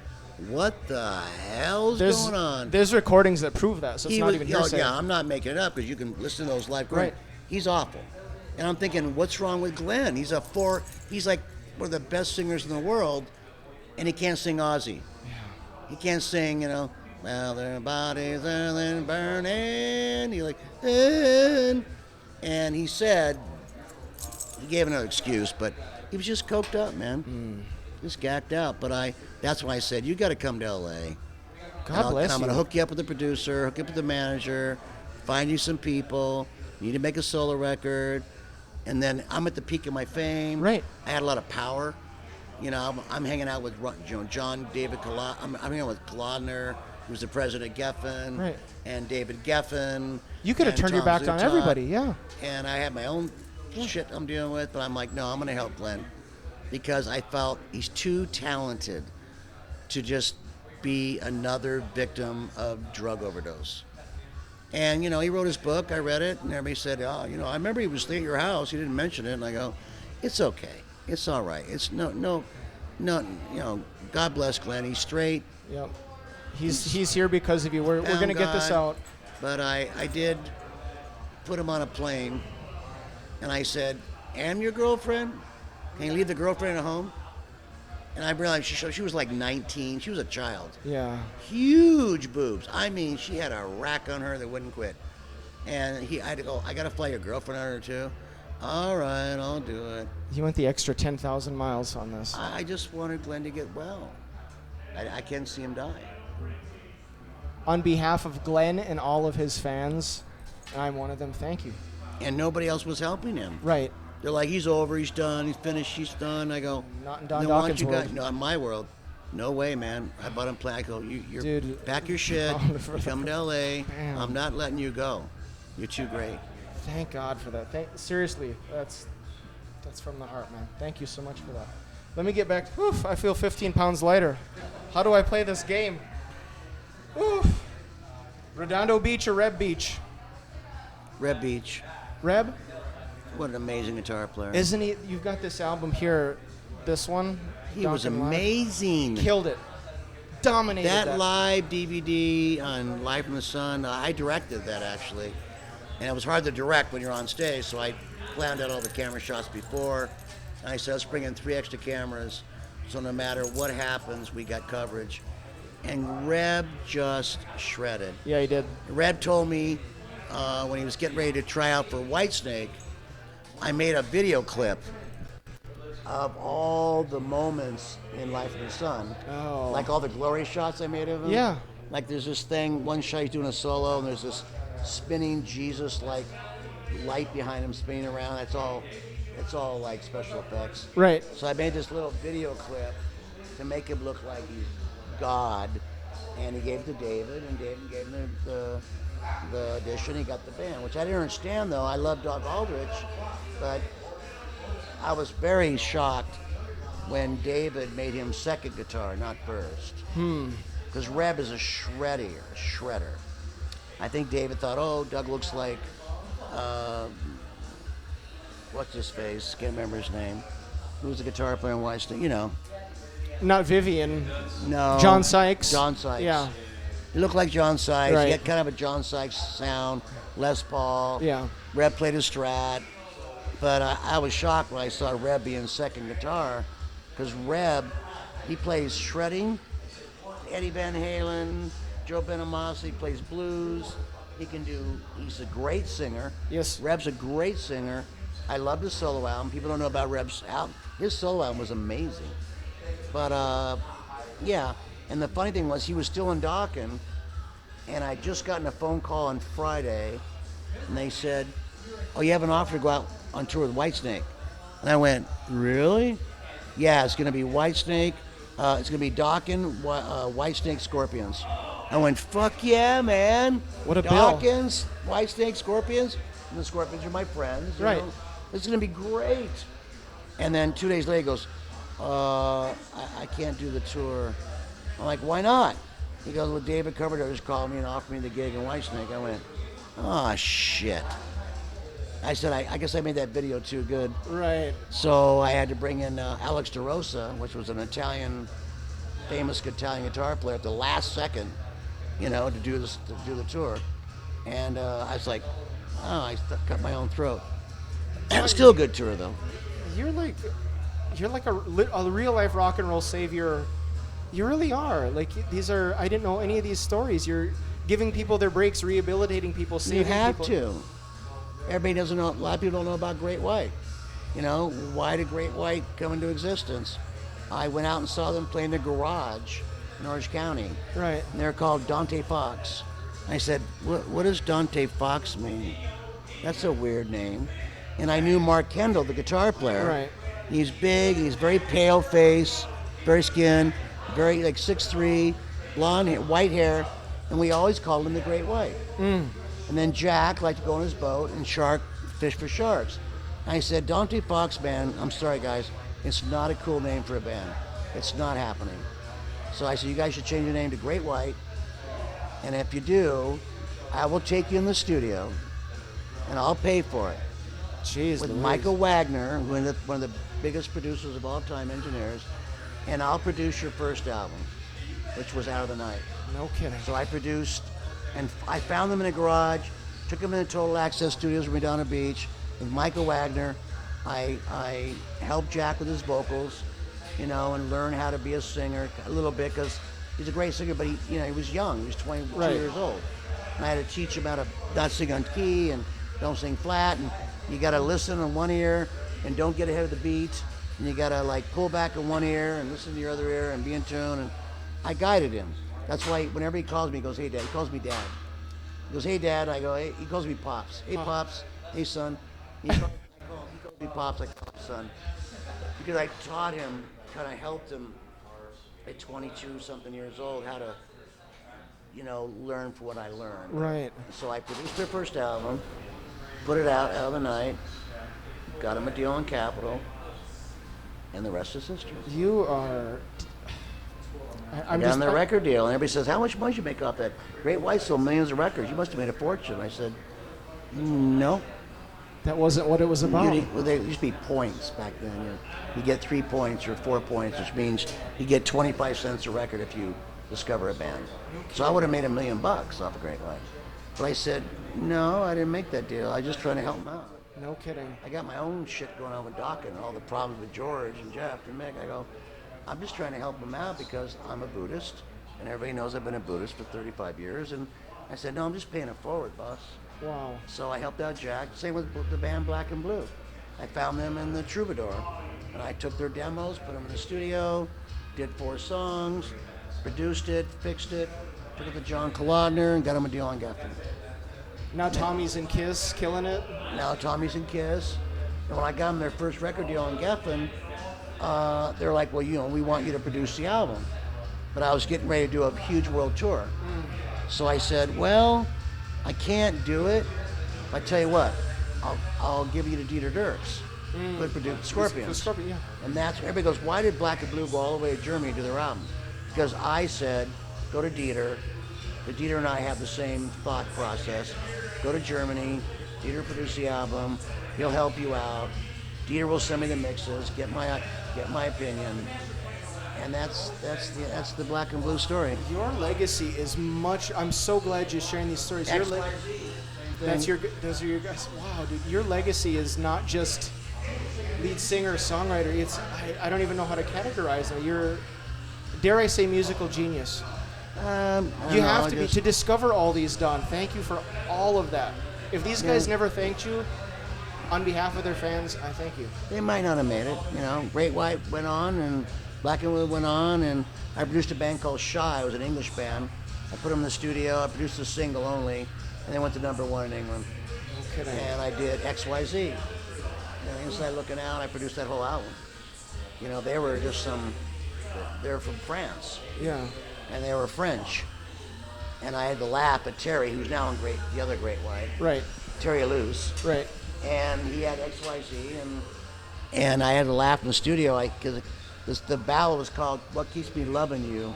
S1: what the hell's going on?
S2: There's recordings that prove that, so it's not even hearsay.
S1: Yeah, I'm not making it up because you can listen to those live.
S2: Right.
S1: He's awful. And I'm thinking, what's wrong with Glenn? He's like one of the best singers in the world, and he can't sing Ozzy. He can't sing, you know, well, their bodies are then burning. He like, and he said, he gave another excuse, but he was just coked up, man. Just gacked out. But that's why I said, you got to come to L.A.
S2: God bless
S1: and I'm
S2: you.
S1: going to hook you up with the producer, hook you up with the manager, find you some people. You need to make a solo record. And then I'm at the peak of my fame.
S2: Right.
S1: I had a lot of power. You know, I'm hanging out with John David Collad. I'm hanging out with Kolodner, who's the president of Geffen,
S2: Right.
S1: and David Geffen.
S2: You could have
S1: and
S2: turned your
S1: Tom
S2: back on
S1: Zutaut.
S2: everybody, yeah.
S1: And I have my own shit I'm dealing with, but I'm like, no, I'm going to help Glenn because I felt he's too talented to just be another victim of drug overdose. And, you know, he wrote his book. I read it, and everybody said, oh, you know, I remember he was staying at your house. He didn't mention it. And I go, it's okay. It's all right. It's no, you know, God bless Glenn. He's straight.
S2: Yep. He's here because of you. We're going to get this out.
S1: But I did put him on a plane, and I said, "Am your girlfriend? Can you leave the girlfriend at home?" And I realized she was like 19. She was a child.
S2: Yeah.
S1: Huge boobs. I mean, she had a rack on her that wouldn't quit. And I had to go, I got to fly your girlfriend on her too. All right, I'll do it.
S2: You went the extra 10,000 miles on this.
S1: I just wanted Glenn to get well. I can't see him die.
S2: On behalf of Glenn and all of his fans, and I'm one of them, thank you.
S1: And nobody else was helping him.
S2: Right.
S1: They're like, he's over, he's done, he's finished, he's done. I go,
S2: Not in Don
S1: "Then why don't
S2: Dokken's
S1: you
S2: world."
S1: guys-" No, in my world, no way, man. I bought him plane. I go, you're
S2: Dude.
S1: pack your shit, you come to L.A.
S2: Bam.
S1: I'm not letting you go. You're too great.
S2: Thank God for that. Seriously, that's from the heart, man. Thank you so much for that. Let me get back. Oof, I feel 15 pounds lighter. How do I play this game? Oof. Redondo Beach or Reb Beach?
S1: Reb Beach,
S2: Reb?
S1: what an amazing guitar player.
S2: Isn't he? You've got this album here, this one.
S1: He was
S2: Dokken Live.
S1: amazing.
S2: Killed it. Dominated
S1: That live DVD on Live from the Sun, I directed that actually. And it was hard to direct when you're on stage, so I planned out all the camera shots before. And I said, let's bring in 3 extra cameras, so no matter what happens, we got coverage. And Reb just shredded.
S2: Yeah, he did.
S1: Reb told me when he was getting ready to try out for Whitesnake, I made a video clip of all the moments in Life in the Sun.
S2: Oh.
S1: Like all the glory shots I made of him.
S2: Yeah.
S1: Like there's this thing, one shot he's doing a solo, and there's this spinning Jesus-like light behind him spinning around. It's all like special effects.
S2: Right.
S1: So I made this little video clip to make him look like he's God, and he gave it to David, and David gave him the audition. He got the band, which I didn't understand though. I love Doug Aldrich, but I was very shocked when David made him second guitar, not first. Because Reb is a shredder. I think David thought, oh, Doug looks like, what's his face? Can't remember his name. Who was the guitar player in Whitesnake? You know.
S2: Not Vivian.
S1: No.
S2: John Sykes.
S1: John Sykes.
S2: Yeah.
S1: He looked like John Sykes.
S2: Right.
S1: He had kind of a John Sykes sound. Les Paul.
S2: Yeah.
S1: Reb played a Strat. But I was shocked when I saw Reb being second guitar, because Reb, he plays shredding, Eddie Van Halen, Joe Bonamassa, he plays blues, He's a great singer.
S2: Yes.
S1: Reb's a great singer. I loved his solo album. People don't know about Reb's album. His solo album was amazing. But, yeah. And the funny thing was, he was still in Dokken, and I just gotten a phone call on Friday, and they said, oh, you have an offer to go out on tour with Whitesnake. And I went, really? Yeah, it's going to be Whitesnake. It's going to be Dokken, Whitesnake, Scorpions. I went, fuck yeah, man.
S2: What a bill.
S1: Dokkens, Whitesnake, Scorpions. And the Scorpions are my friends.
S2: Right.
S1: Know? This is going to be great. And then 2 days later he goes, I can't do the tour. I'm like, why not? He goes, well, David Coverdale just called me and offered me the gig in Whitesnake. I went, oh, shit. I said, I guess I made that video too good.
S2: Right.
S1: So I had to bring in Alex DeRosa, which was an famous Italian guitar player at the last second, to do the tour. And I was like, oh, I cut my own throat. Still a good tour though.
S2: You're like a real life rock and roll savior. You really are. Like, I didn't know any of these stories. You're giving people their breaks, rehabilitating people, saving people.
S1: You have to. Everybody doesn't know. A lot of people don't know about Great White. Why did Great White come into existence? I went out and saw them play in the garage in Orange County.
S2: Right.
S1: And they're called Dante Fox. I said, what does Dante Fox mean? That's a weird name. And I knew Mark Kendall, the guitar player.
S2: Right.
S1: He's big. He's very pale face, very skin, very like 6'3", blonde hair, white hair, and we always called him the Great White.
S2: Mm.
S1: And then Jack liked to go on his boat and fish for sharks. And I said, Dante Fox Band, I'm sorry guys, it's not a cool name for a band. It's not happening. So I said, you guys should change your name to Great White, and if you do, I will take you in the studio, and I'll pay for it.
S2: Jeez,
S1: with
S2: Louise.
S1: Michael Wagner, one of the biggest producers of all time, engineers, and I'll produce your first album, which was Out of the Night.
S2: No kidding.
S1: So I produced, and I found them in a garage, took them in the Total Access Studios in Redondo Beach with Michael Wagner. I helped Jack with his vocals, and learn how to be a singer a little bit, because he's a great singer, but he was young. He was 22
S2: Right.
S1: years old. And I had to teach him how to not sing on key and don't sing flat, and you got to listen in one ear and don't get ahead of the beat, and you got to pull back in one ear and listen to your other ear and be in tune. And I guided him. That's why whenever he calls me, he goes, hey Dad. He calls me Dad. He goes, hey Dad. I go, hey. He calls me Pops. Hey Pops. Hey son. He calls me Pops. I call him son. Because I taught him, kind of helped him at 22 something years old how to, learn for what I learned.
S2: Right.
S1: So I produced their first album, put it out of the night, got him a deal on Capitol, and the rest is history.
S2: You are. I'm
S1: got
S2: just
S1: on the record deal, and everybody says, how much money did you make off that? Great White sold millions of records. You must have made a fortune. I said, no.
S2: That wasn't what it was about.
S1: There used to be points back then. You get 3 points or 4 points, which means you get 25 cents a record if you discover a band. So I would have made $1 million off of Great White. But I said, no, I didn't make that deal. I was just trying to help them out.
S2: No kidding.
S1: I got my own shit going on with Dokken, all the problems with George and Jeff and Mick. I go, I'm just trying to help them out because I'm a Buddhist, and everybody knows I've been a Buddhist for 35 years. And I said, no, I'm just paying it forward, boss.
S2: Wow.
S1: So I helped out Jack. Same with the band Black and Blue. I found them in the Troubadour, and I took their demos, put them in the studio, did 4 songs, produced it, fixed it, took it to John Kolodner, and got him a deal on Geffen.
S2: Now Tommy's in Kiss, killing it.
S1: Now Tommy's in Kiss. And when I got them their first record deal on Geffen, they're like, well, we want you to produce the album. But I was getting ready to do a huge world tour. So I said, well, I can't do it. I tell you what, I'll give you to Dieter Dierks, who produced Scorpions.
S2: Scorpion, yeah.
S1: And that's everybody goes, why did Black and Blue go all the way to Germany to do their album? Because I said, go to Dieter. Dieter and I have the same thought process. Go to Germany. Dieter produce the album. He'll help you out. Dieter will send me the mixes. Get my opinion. And that's the Black and Blue story.
S2: Your legacy is much. I'm so glad you're sharing these stories. Those are your guys. Wow, dude, your legacy is not just lead singer, songwriter. It's I don't even know how to categorize it. You're, dare I say, musical genius.
S1: I don't
S2: You
S1: know,
S2: have
S1: I
S2: to
S1: just-
S2: to discover all these, Don. Thank you for all of that. If these guys never thanked you, on behalf of their fans, I thank you.
S1: They might not have made it. Great White went on, and Black and Blue went on, and I produced a band called Shy. It was an English band. I put them in the studio. I produced a single only, and they went to #1 in England.
S2: No kidding.
S1: And I did XYZ. Inside Looking Out, I produced that whole album. They were just they're from France,
S2: Yeah.
S1: and they were French. And I had to laugh at Terry, who's now in the other Great White,
S2: Right.
S1: Terry Luce.
S2: Right.
S1: And he had XYZ, and I had to laugh in the studio, because the ballad was called "What Keeps Me Loving You,"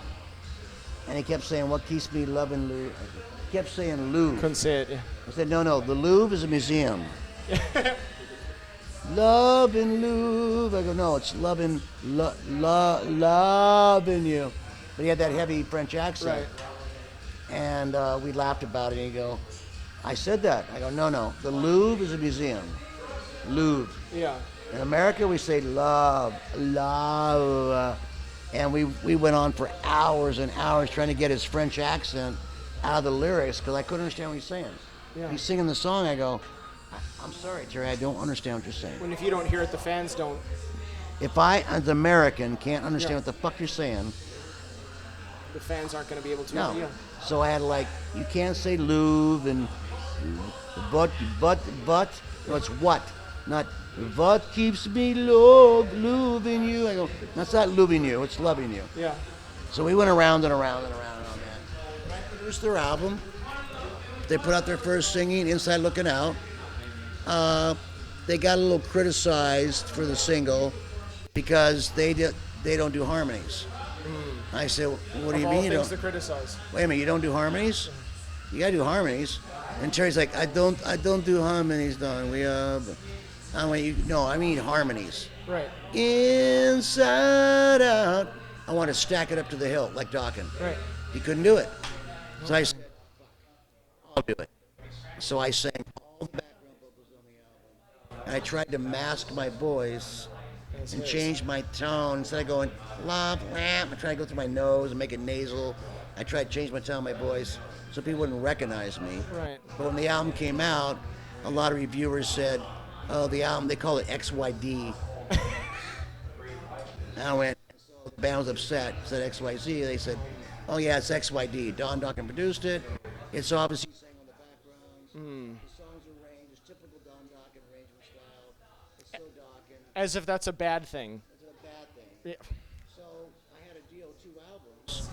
S1: and he kept saying "What Keeps Me Loving Lou." He kept saying Louvre.
S2: Couldn't say it. Yeah.
S1: I said, no, the Louvre is a museum. Loving Louvre. I go, no, it's loving you. But he had that heavy French accent.
S2: Right.
S1: And we laughed about it, and he go, I said that. I go, no, the Louvre is a museum. Louvre.
S2: Yeah.
S1: In America, we say love. And we went on for hours and hours trying to get his French accent out of the lyrics, because I couldn't understand what he's saying.
S2: Yeah.
S1: He's singing the song, I go, I'm sorry, Terry, I don't understand what you're saying.
S2: When if you don't hear it, the fans don't.
S1: If I, as an American, can't understand
S2: Yeah.
S1: what the fuck you're saying,
S2: The fans aren't going to be able to.
S1: no.
S2: Yeah.
S1: So I had to you can't say Louvre and but, no, it's what, not what keeps me loving you. I go, that's not loving you, it's loving you.
S2: Yeah.
S1: So we went around and around and around on that. And I produced their album. They put out their first singing, Inside Looking Out. They got a little criticized for the single because they don't do harmonies. I said, what do you
S2: Of
S1: mean
S2: all
S1: you
S2: things
S1: don't?
S2: to criticize.
S1: Wait a minute, you don't do harmonies? You gotta do harmonies. And Terry's like, I don't do harmonies, Don. I mean harmonies.
S2: Right.
S1: Inside out. I want to stack it up to the hilt like Dokken.
S2: Right.
S1: He couldn't do it. So I said, I'll do it. So I sang all the background vocals on the album. And I tried to mask my voice and change my tone. Instead of going, love, lamp, I tried to go through my nose and make it nasal. I tried to change my tone, my voice, so people wouldn't recognize me.
S2: Right.
S1: But when the album came out, a lot of reviewers said, oh, the album, they call it XYD. And I went, so the band was upset, said XYZ. They said, oh yeah, it's XYD. Don Dokken produced it. It's obviously sang on the background. The songs are arranged, it's typical Don Dokken arrangement style. It's so Dokken.
S2: As if that's a bad thing.
S1: It's a bad thing.
S2: Yeah.
S1: So I had a deal with 2 albums.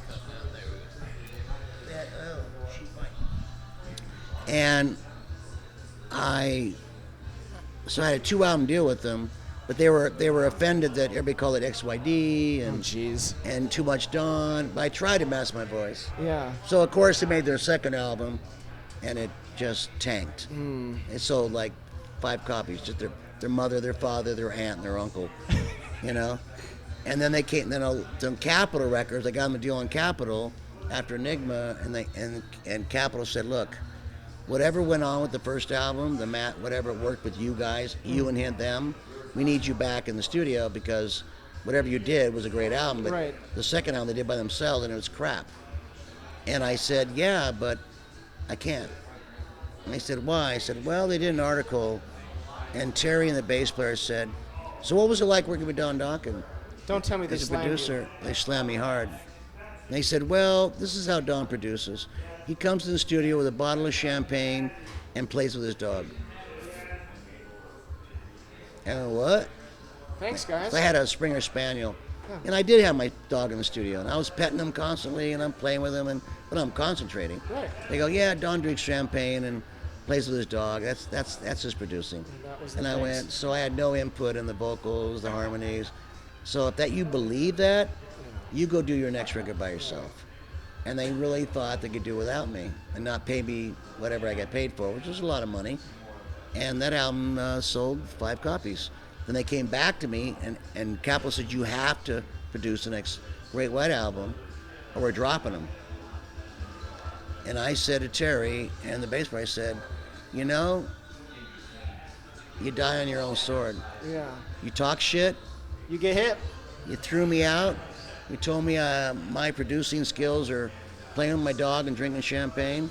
S1: And so I had a 2-album deal with them, but they were offended that everybody called it XYD and
S2: Jeez.
S1: and too much Don. But I tried to mask my voice.
S2: Yeah.
S1: So of course they made their second album, and it just tanked. It sold like 5 copies, just their mother, their father, their aunt, and their uncle, And then they came. Then on Capitol Records, I got them a deal on Capitol after Enigma, and Capitol said, look, whatever went on with the first album, whatever worked with you guys, you and them, we need you back in the studio because whatever you did was a great album. But
S2: Right.
S1: the second album they did by themselves, and it was crap. And I said, yeah, but I can't. And they said, why? I said, well, they did an article, and Terry and the bass player said, so what was it like working with Don Dokken?
S2: Don't tell me
S1: As
S2: this
S1: a producer, they slammed me hard. And they said, well, this is how Don produces. He comes to the studio with a bottle of champagne and plays with his dog. And what?
S2: Thanks, guys.
S1: So I had a Springer Spaniel. And I did have my dog in the studio. And I was petting him constantly, and I'm playing with him, but I'm concentrating.
S2: Right.
S1: They go, yeah, Don drinks champagne and plays with his dog. That's his producing.
S2: That was the
S1: And I
S2: things.
S1: went, so I had no input in the vocals, the harmonies. So if you believe that, you go do your next record by yourself. And they really thought they could do without me and not pay me whatever I got paid for, which was a lot of money. And that album sold 5 copies. Then they came back to me, and Capitol said, you have to produce the next Great White album, or we're dropping them. And I said to Terry, and the bass player said, you die on your own sword.
S2: Yeah.
S1: You talk shit,
S2: You get hit.
S1: you threw me out, you told me my producing skills are playing with my dog and drinking champagne,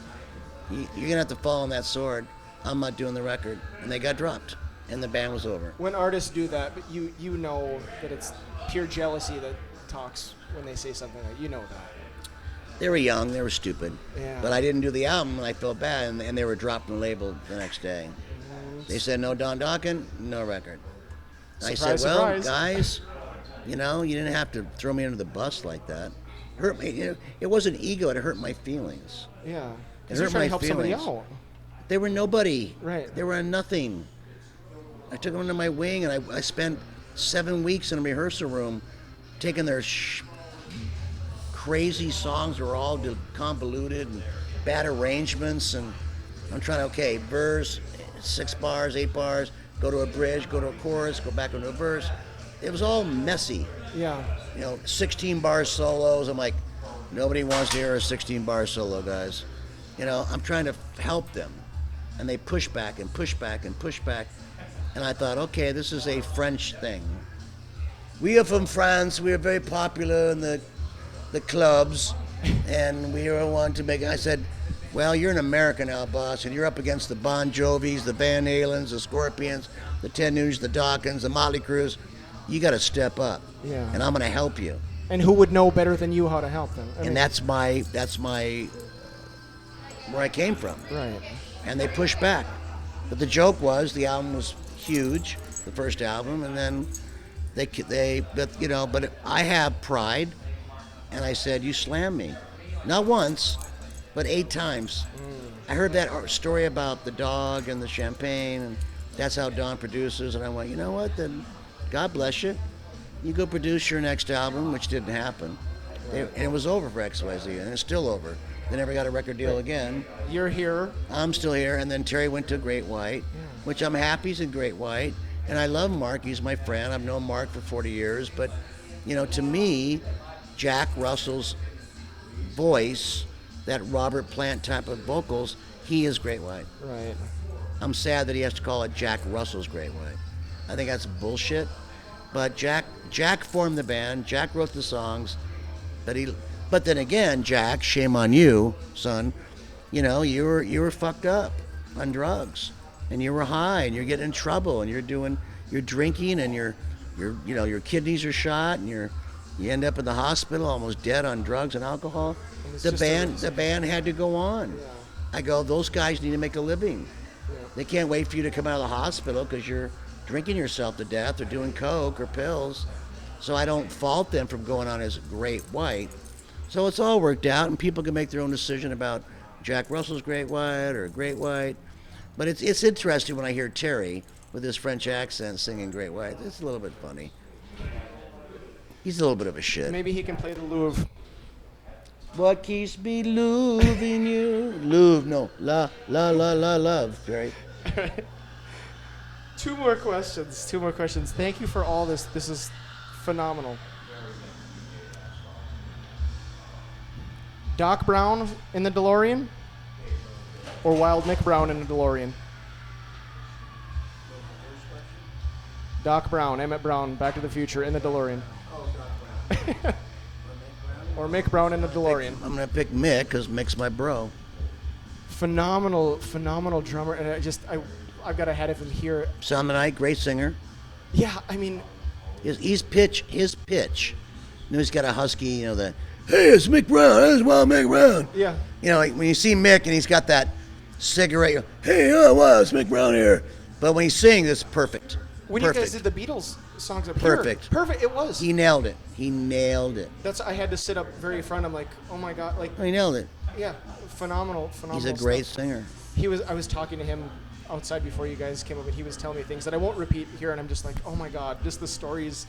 S1: you're going to have to fall on that sword. I'm not doing the record. And they got dropped, and the band was over.
S2: When artists do that, but you know that it's pure jealousy that talks when they say something like, you know that.
S1: They were young, they were stupid.
S2: Yeah.
S1: But I didn't do the album, and I felt bad, and they were dropped and labeled the next day. They said, no Don Dokken, no record. I said, well,
S2: surprise.
S1: guys, you didn't have to throw me under the bus like that. Hurt me. It wasn't ego, it hurt my feelings.
S2: Yeah.
S1: It
S2: Because you're
S1: hurt
S2: trying
S1: my
S2: to help somebody
S1: feelings.
S2: out.
S1: They were nobody.
S2: Right.
S1: They were a nothing. I took them under my wing, and I spent 7 weeks in a rehearsal room taking their crazy songs that were all convoluted and bad arrangements, and I'm trying to, verse, 6 bars, 8 bars, go to a bridge, go to a chorus, go back into a verse. It was all messy.
S2: Yeah.
S1: 16 bar solos. I'm like, nobody wants to hear a 16 bar solo, guys. I'm trying to help them. And they push back and push back and push back. And I thought, okay, this is a French thing. We are from France. We are very popular in the clubs. And we want to make, I said, well, you're an American now, boss, and you're up against the Bon Jovis, the Van Halens, the Scorpions, the Ten News, the Dokkens, the Motley Crues. You got to step up.
S2: Yeah.
S1: And I'm going to help you.
S2: And who would know better than you how to help them?
S1: And that's my where I came from.
S2: Right.
S1: And they pushed back. But the joke was the album was huge, the first album, and then but I have pride, and I said, you slammed me. Not once, but 8 times. I heard that story about the dog and the champagne, and that's how Don produces, and I went, you know what, then God bless you. You go produce your next album, which didn't happen. And it was over for XYZ, and it's still over. They never got a record deal again.
S2: You're here.
S1: I'm still here, and then Terry went to Great White, which I'm happy he's in Great White, and I love Mark. He's my friend. I've known Mark for 40 years, but, to me, Jack Russell's voice, that Robert Plant type of vocals, he is Great White.
S2: Right.
S1: I'm sad that he has to call it Jack Russell's Great White. I think that's bullshit. But Jack formed the band. Jack wrote the songs, but then again, Jack, shame on you, son. You were fucked up on drugs, and you were high, and you're getting in trouble, and you're drinking, and your kidneys are shot, and you end up in the hospital almost dead on drugs and alcohol. The band had to go on.
S2: Yeah.
S1: I go, those guys need to make a living.
S2: Yeah.
S1: They can't wait for you to come out of the hospital because you're drinking yourself to death or doing coke or pills. So I don't fault them from going on as Great White. So it's all worked out, and people can make their own decision about Jack Russell's Great White or Great White. But it's interesting when I hear Terry with his French accent singing Great White. It's a little bit funny. He's a little bit of a shit.
S2: Maybe he can play the Louvre.
S1: What keeps me loving you? Louvre, no. La, la, la, la, love. Terry.
S2: Two more questions. Thank you for all this. This is phenomenal. Doc Brown in the DeLorean or Wild Mick Brown in the DeLorean? Doc Brown, Emmett Brown, Back to the Future in the DeLorean. Or Mick Brown in the DeLorean.
S1: I'm going to pick Mick because Mick's my bro.
S2: Phenomenal drummer. And I've got a head of him here.
S1: Sound Night, great singer.
S2: Yeah, I mean.
S1: His pitch. He's got a husky, the, hey, it's Mick Brown. That's Wild Mick Brown.
S2: Yeah.
S1: Like when you see Mick and he's got that cigarette, you go, hey, oh, wow, it's Mick Brown here. But when he sings, it's perfect.
S2: When you guys did the Beatles songs up
S1: Perfect.
S2: here. Perfect, it was.
S1: He nailed it.
S2: I had to sit up very front. I'm like, oh my God.
S1: He nailed it.
S2: Yeah, phenomenal
S1: He's a great singer.
S2: I was talking to him outside before you guys came up, and he was telling me things that I won't repeat here, and I'm just like, oh my God, just the stories.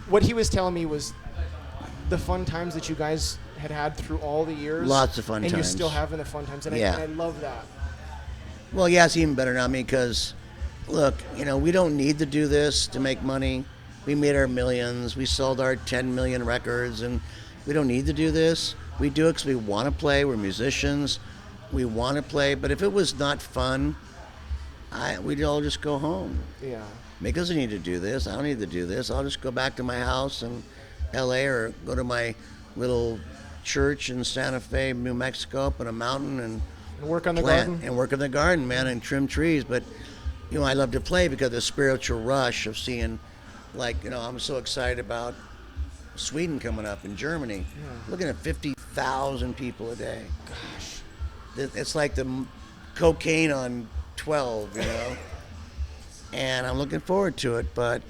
S2: What he was telling me was the fun times that you guys had through all the years.
S1: Lots of fun
S2: and
S1: times.
S2: And you're still having the fun times, and I love that.
S1: Well, yeah, it's even better now because, look, we don't need to do this to make money. We made our millions. We sold our 10 million records, and we don't need to do this. We do it because we want to play. We're musicians. We want to play. But if it was not fun, we'd all just go home.
S2: Yeah.
S1: Mick doesn't need to do this. I don't need to do this. I'll just go back to my house in L.A. or go to my little church in Santa Fe, New Mexico, up in a mountain and
S2: work on the
S1: plant
S2: garden.
S1: and work in the garden, man, and trim trees. But I love to play because of the spiritual rush of seeing, like, I'm so excited about Sweden coming up in Germany.
S2: Yeah.
S1: Looking at 50,000 people a day. Gosh, it's like the cocaine on 12, and I'm looking forward to it. But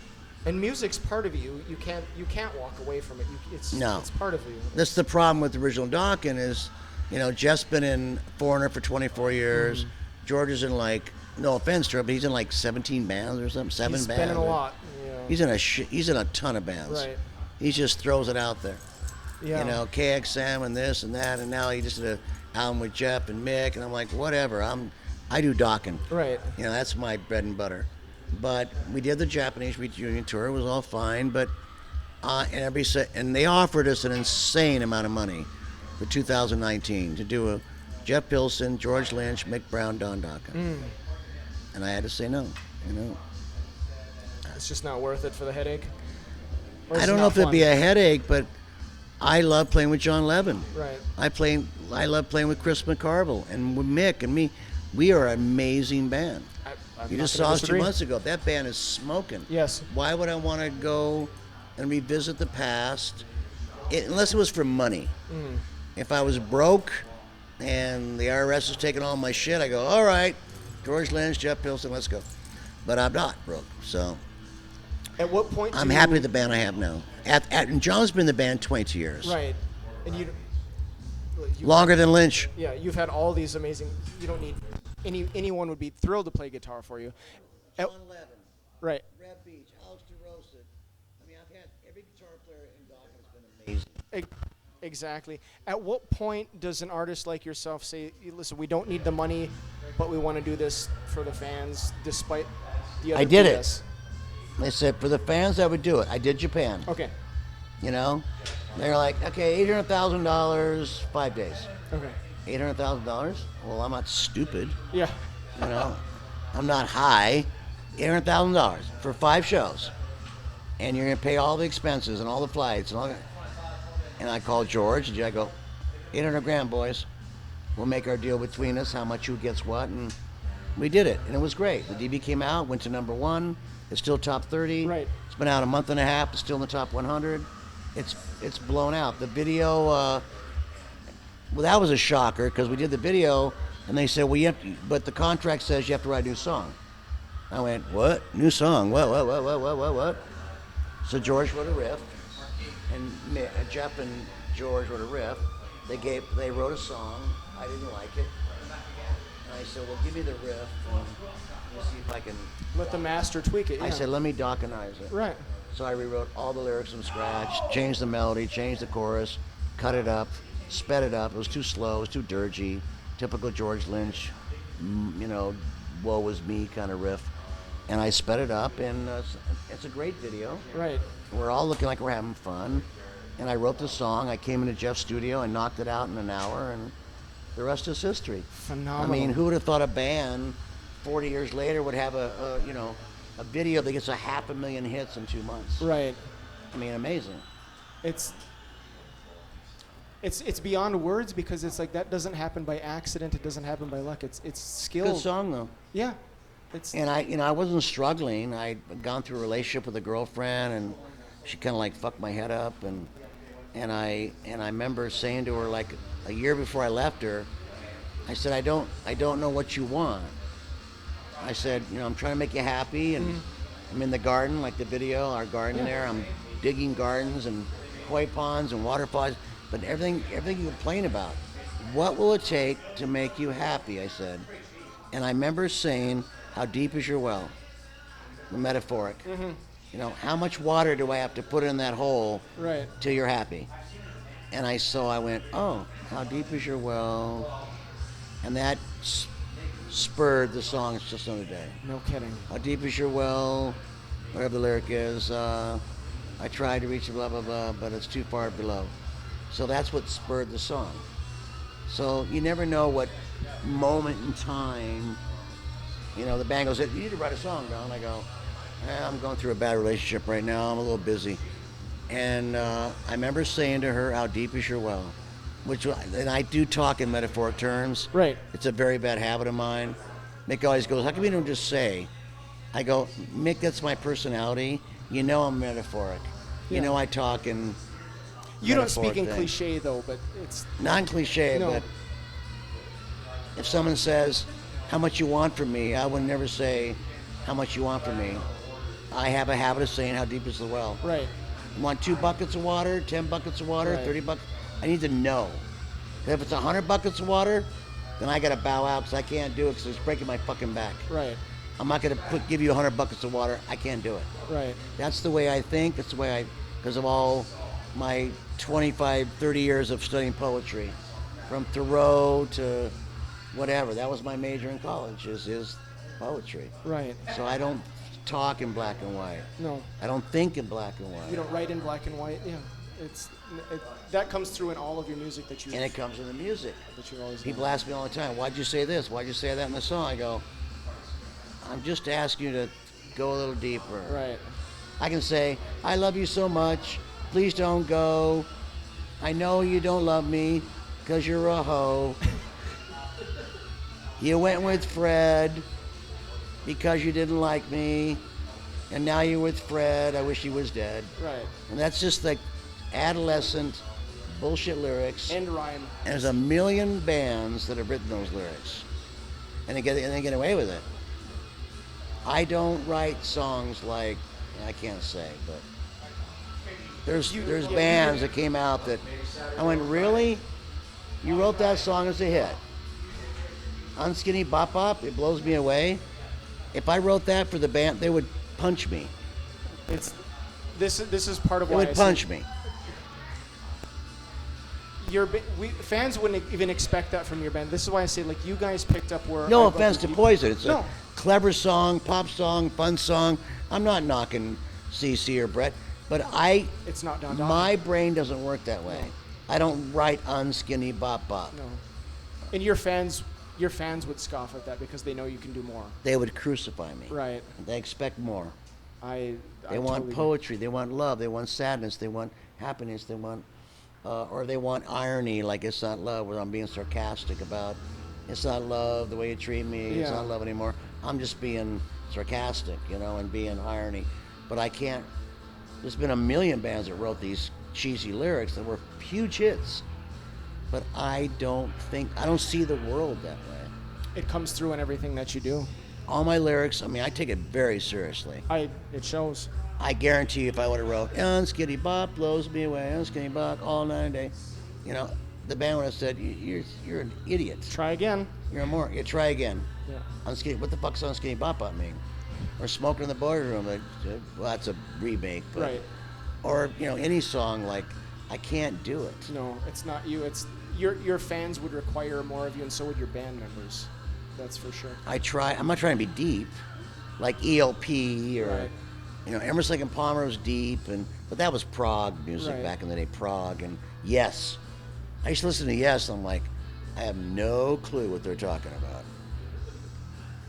S2: And music's part of you. You can't walk away from it. It's part of you.
S1: That's the problem with the original Dokken is, Jeff's been in Foreigner for 24 years.
S2: Mm-hmm.
S1: George is in no offense to him, but he's in 17 bands or something, 7 bands.
S2: He's been in a lot. Yeah.
S1: He's in a ton of bands.
S2: Right.
S1: He just throws it out there.
S2: Yeah.
S1: KXM and this and that, and now he just did an album with Jeff and Mick, and I'm like, whatever. I do Dokken.
S2: Right.
S1: That's my bread and butter. But we did the Japanese reunion tour. It was all fine, but and everybody said, and they offered us an insane amount of money for 2019 to do a Jeff Pilson, George Lynch, Mick Brown, Don Dokken, and I had to say no.
S2: It's just not worth it for the headache.
S1: I don't know if it'd be a headache, but I love playing with John Levin.
S2: Right.
S1: I love playing with Chris McCarville and with Mick and me. We are an amazing band. You just saw us 2 months ago. That band is smoking.
S2: Yes.
S1: Why would I want to go and revisit the past, unless it was for money?
S2: Mm.
S1: If I was broke and the IRS was taking all my shit, I go, all right, George Lynch, Jeff Pilson, let's go. But I'm not broke, so.
S2: At what point?
S1: I'm happy with the band I have now. And John's been in the band 22 years.
S2: Right, and
S1: longer than Lynch.
S2: Yeah, you've had all these amazing. You don't need anyone would be thrilled to play guitar for you.
S1: John Levin.
S2: Right.
S1: Reb Beach, Alex DeRosa. I mean, I've had every guitar player in Dokken has been amazing.
S2: Exactly. At what point does an artist like yourself say, "Listen, we don't need the money, but we want to do this for the fans, despite the other?"
S1: I did
S2: BS?
S1: it. They said for the fans, I would do it. I did Japan.
S2: Okay.
S1: They're like, okay, $800,000, 5 days.
S2: Okay.
S1: $800,000? Well, I'm not stupid.
S2: Yeah.
S1: I'm not high. $800,000 for 5 shows, and you're gonna pay all the expenses and all the flights and all that. And I called George, and I go, $800,000, boys. We'll make our deal between us, how much who gets what, and we did it, and it was great. The DB came out, went to #1. It's still top 30.
S2: Right.
S1: It's been out a month and a half. It's still in the top 100. It's blown out. The video, well, that was a shocker because we did the video, and they said, well, but the contract says you have to write a new song. I went, what? New song? What? So George wrote a riff, and Jeff and George wrote a riff. They wrote a song. I didn't like it. And I said, well, give me the riff, and we'll see if I can.
S2: Let the master tweak it. Yeah.
S1: I said, let me Dokkenize it.
S2: Right.
S1: So I rewrote all the lyrics from scratch, changed the melody, changed the chorus, cut it up, sped it up. It was too slow, it was too dirgy. Typical George Lynch, woe was me kind of riff. And I sped it up, and it's a great video.
S2: Right.
S1: We're all looking like we're having fun. And I wrote the song. I came into Jeff's studio and knocked it out in an hour, and the rest is history.
S2: Phenomenal.
S1: I mean, who would have thought a band 40 years later would have a video that gets 500,000 hits in 2 months?
S2: Right.
S1: I mean, amazing.
S2: It's beyond words because it's like that doesn't happen by accident. It doesn't happen by luck. It's skill.
S1: Good song though.
S2: Yeah.
S1: And I wasn't struggling. I'd gone through a relationship with a girlfriend, and she kind of like fucked my head up, and I remember saying to her like a year before I left her, I said, I don't know what you want. I said, I'm trying to make you happy, and I'm in the garden, like the video, our garden there. I'm digging gardens and koi ponds and waterfalls, but everything you complain about. What will it take to make you happy? I said, and I remember saying, how deep is your well? The metaphoric. Mm-hmm. How much water do I have to put in that hole till you're happy? And I went, oh, how deep is your well? And that spurred the song, It's Just Another Day.
S2: No kidding. How
S1: deep is your well? Whatever the lyric is. I tried to reach blah, blah, blah, but it's too far below. So that's what spurred the song. So you never know what moment in time, the band goes, you need to write a song, Don. I go, I'm going through a bad relationship right now. I'm a little busy. And I remember saying to her, how deep is your well? and I do talk in metaphoric terms.
S2: Right.
S1: It's a very bad habit of mine. Mick always goes, how come you don't just say? I go, Mick, that's my personality. You know I'm metaphoric.
S2: Yeah.
S1: You know I talk in
S2: You don't speak in
S1: things.
S2: cliche though, but it's
S1: Non-cliche,
S2: No.
S1: but if someone says, how much you want from me, I would never say, how much you want from me. I have a habit of saying, how deep is the well?
S2: right.
S1: You want 2 buckets of water, 10 buckets of water,
S2: Right.
S1: 30 buckets? I need to know. If it's 100 buckets of water, then I got to bow out because I can't do it because it's breaking my fucking back.
S2: Right.
S1: I'm not going to give you 100 buckets of water. I can't do it.
S2: Right.
S1: That's the way I think. That's the way because of all my 25, 30 years of studying poetry, from Thoreau to whatever. That was my major in college, is poetry.
S2: Right.
S1: So I don't talk in black and white.
S2: No.
S1: I don't think in black and white.
S2: You don't write in black and white. Yeah. That comes through in all of your music that you
S1: And it comes in the music.
S2: always
S1: People
S2: done.
S1: ask me all the time, why'd you say this? Why'd you say that in the song? I go, I'm just asking you to go a little deeper.
S2: Right.
S1: I can say, I love you so much. Please don't go. I know you don't love me because you're a hoe. You went with Fred because you didn't like me. And now you're with Fred. I wish he was dead.
S2: Right.
S1: And that's just like adolescent bullshit lyrics.
S2: And rhyme.
S1: And there's a million bands that have written those lyrics. And they get away with it. I don't write songs like, I can't say, but there's bands that came out that I went, really? You wrote that song as a hit? Unskinny Bop Bop, it blows me away. If I wrote that for the band, they would punch me.
S2: This is part of
S1: They
S2: why
S1: would punch me.
S2: Fans wouldn't even expect that from your band. This is why I say, like, you guys picked up where.
S1: No
S2: I
S1: offense to
S2: left
S1: Poison. It's
S2: No.
S1: a clever song, pop song, fun song. I'm not knocking CC or Brett, but
S2: It's not Don Dokken.
S1: my brain doesn't work that way.
S2: No.
S1: I don't write unskinny bop bop.
S2: No. And your fans would scoff at that because they know you can do more.
S1: They would crucify me.
S2: Right.
S1: They expect more.
S2: I
S1: They want
S2: totally
S1: poetry. They want love. They want sadness. They want happiness. They want, or they want irony, like it's not love, where I'm being sarcastic about. It's not love the way you treat me. It's
S2: Yeah.
S1: not love anymore. I'm just being sarcastic, and being irony. But I can't. There's been a million bands that wrote these cheesy lyrics that were huge hits. But I don't see the world that way.
S2: It comes through in everything that you do.
S1: All my lyrics, I take it very seriously.
S2: It shows.
S1: I guarantee you if I would have wrote, Unskinny Bop blows me away, Unskinny Bop all night and day, the band would have said, you're an idiot.
S2: Try again.
S1: You're a moron. You try again.
S2: Yeah.
S1: Unskinny, what the fuck's Unskinny Bop Bop mean? Or Smoking in the Boardroom, well, that's a remake. But,
S2: Right.
S1: Or, any song, like, I can't do it.
S2: No, it's not you. It's your fans would require more of you, and so would your band members. That's for sure.
S1: I'm not trying to be deep, like ELP or,
S2: Right.
S1: Emerson, Lake and Palmer was deep, but that was prog music
S2: Right.
S1: back in the day, prog, and Yes. I used to listen to Yes, and I'm like, I have no clue what they're talking about.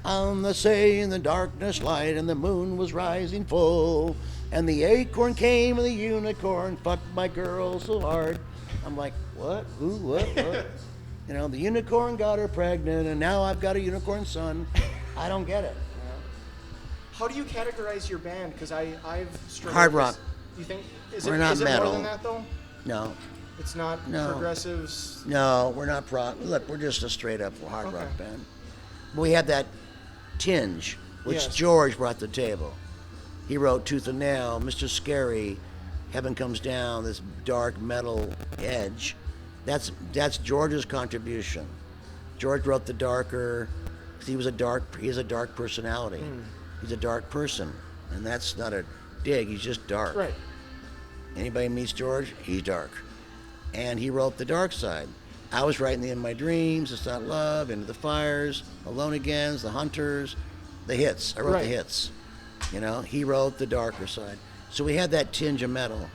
S1: On the sea in the darkness light, and the moon was rising full, and the acorn came, and the unicorn fucked my girl so hard. I'm like, what? Who? What? The unicorn got her pregnant, and now I've got a unicorn son. I don't get it.
S2: How do you categorize your band? Because I've struggled.
S1: Hard rock.
S2: You think
S1: We're
S2: is
S1: not
S2: it
S1: metal.
S2: more than that though?
S1: No.
S2: It's not
S1: No.
S2: progressives.
S1: No, we're not prog. Look, we're just a straight up hard
S2: Okay.
S1: rock band. But we have that tinge, which
S2: Yes.
S1: George brought to the table. He wrote Tooth and Nail, Mr. Scary, Heaven Comes Down, this dark metal edge. That's George's contribution. George wrote the darker, 'cause he has a dark personality. He's a dark person, and that's not a dig, he's just dark.
S2: Right.
S1: Anybody meets George, he's dark. And he wrote the dark side. I was writing the In My Dreams, It's Not Love, Into the Fires, Alone Agains, The Hunters, the hits. I wrote
S2: Right.
S1: the hits. He wrote the darker side. So we had that tinge of metal.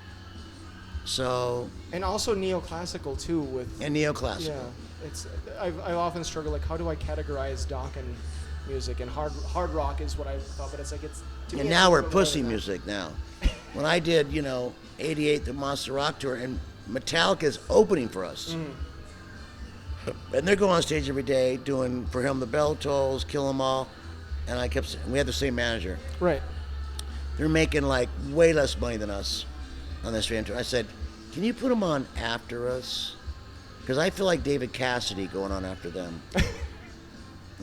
S1: So,
S2: And also neoclassical too
S1: and neoclassical.
S2: Yeah. I've often struggled, like, how do I categorize Dokken music? And hard rock is what I thought, but it's like to me,
S1: And
S2: it's
S1: now
S2: a
S1: we're
S2: little bit more
S1: pussy
S2: than that.
S1: music now. When I did, 88, the Monster Rock Tour, and Metallica's opening for us. And they're going on stage every day doing For Him the Bell Tolls, Kill 'Em All. And I kept saying, we had the same manager.
S2: Right.
S1: They're making like way less money than us on this fan tour. I said, can you put them on after us? Because I feel like David Cassidy going on after them.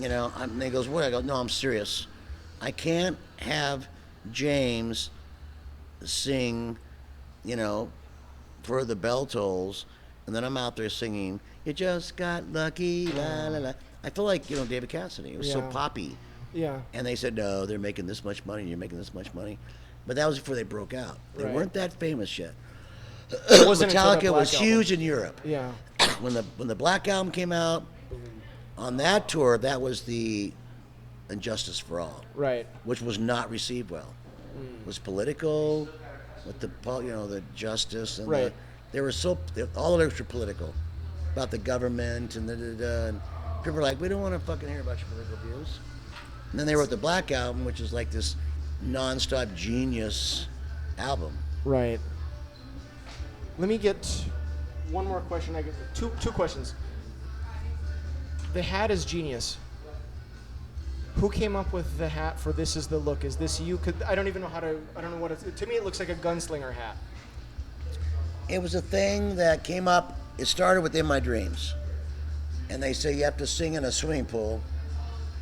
S1: And he goes, what? I go, no, I'm serious. I can't have James sing, For the Bell Tolls, and then I'm out there singing, you just got lucky, la la la. I feel like, David Cassidy. It was so poppy.
S2: Yeah.
S1: And they said, no, they're making this much money, and you're making this much money. But that was before they broke out. They weren't that famous yet.
S2: It wasn't until that
S1: Metallica
S2: Black
S1: was
S2: album.
S1: huge in Europe.
S2: Yeah.
S1: When the Black Album came out, on that tour, that was the Injustice for All.
S2: Right.
S1: Which was not received well. It was political, with the justice, and
S2: right.
S1: all the lyrics were political, about the government and and people were like, we don't want to fucking hear about your political views. And then they wrote the Black Album, which is like this non-stop genius album.
S2: Right. Let me get one more question. I get two questions. The hat is genius. Who came up with the hat for This Is the Look? Is this you? I don't even know I don't know what it's, to me it looks like a gunslinger hat.
S1: It was a thing that came up, it started with In My Dreams. And they say you have to sing in a swimming pool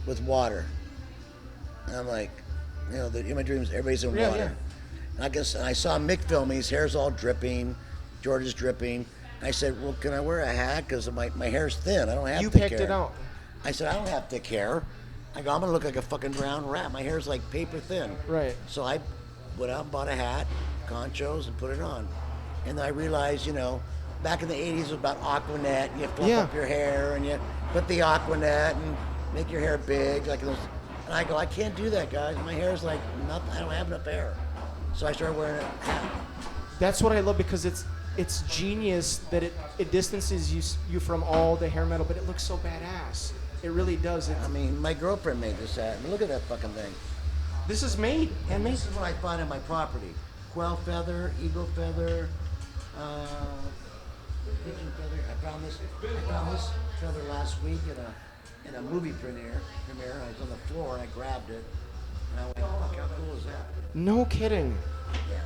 S1: with water. And I'm like, In My Dreams, everybody's in water. Yeah. And I saw Mick filming, his hair's all dripping, George is dripping. I said, well, can I wear a hat? Because my hair's thin, I don't have thick hair.
S2: You picked it out.
S1: I said, I don't have thick hair. I go, I'm gonna look like a fucking brown rat. My hair's like paper thin.
S2: Right.
S1: So I went out and bought a hat, conchos, and put it on. And then I realized, back in the 80s it was about Aquanet. You fluff up your hair and you put the Aquanet and make your hair big. And I go, I can't do that, guys. My hair's like nothing. I don't have enough hair. So I started wearing a hat.
S2: That's what I love, because it's genius that it distances you from all the hair metal, but it looks so badass. It really does.
S1: My girlfriend made this hat. Look at that fucking thing.
S2: This is made.
S1: And this is what I find on my property. Quail feather, eagle feather, pigeon feather. I found this feather last week in a movie premiere. I was on the floor and I grabbed it. And I went, fuck, how cool is that?
S2: No kidding.
S1: Yeah.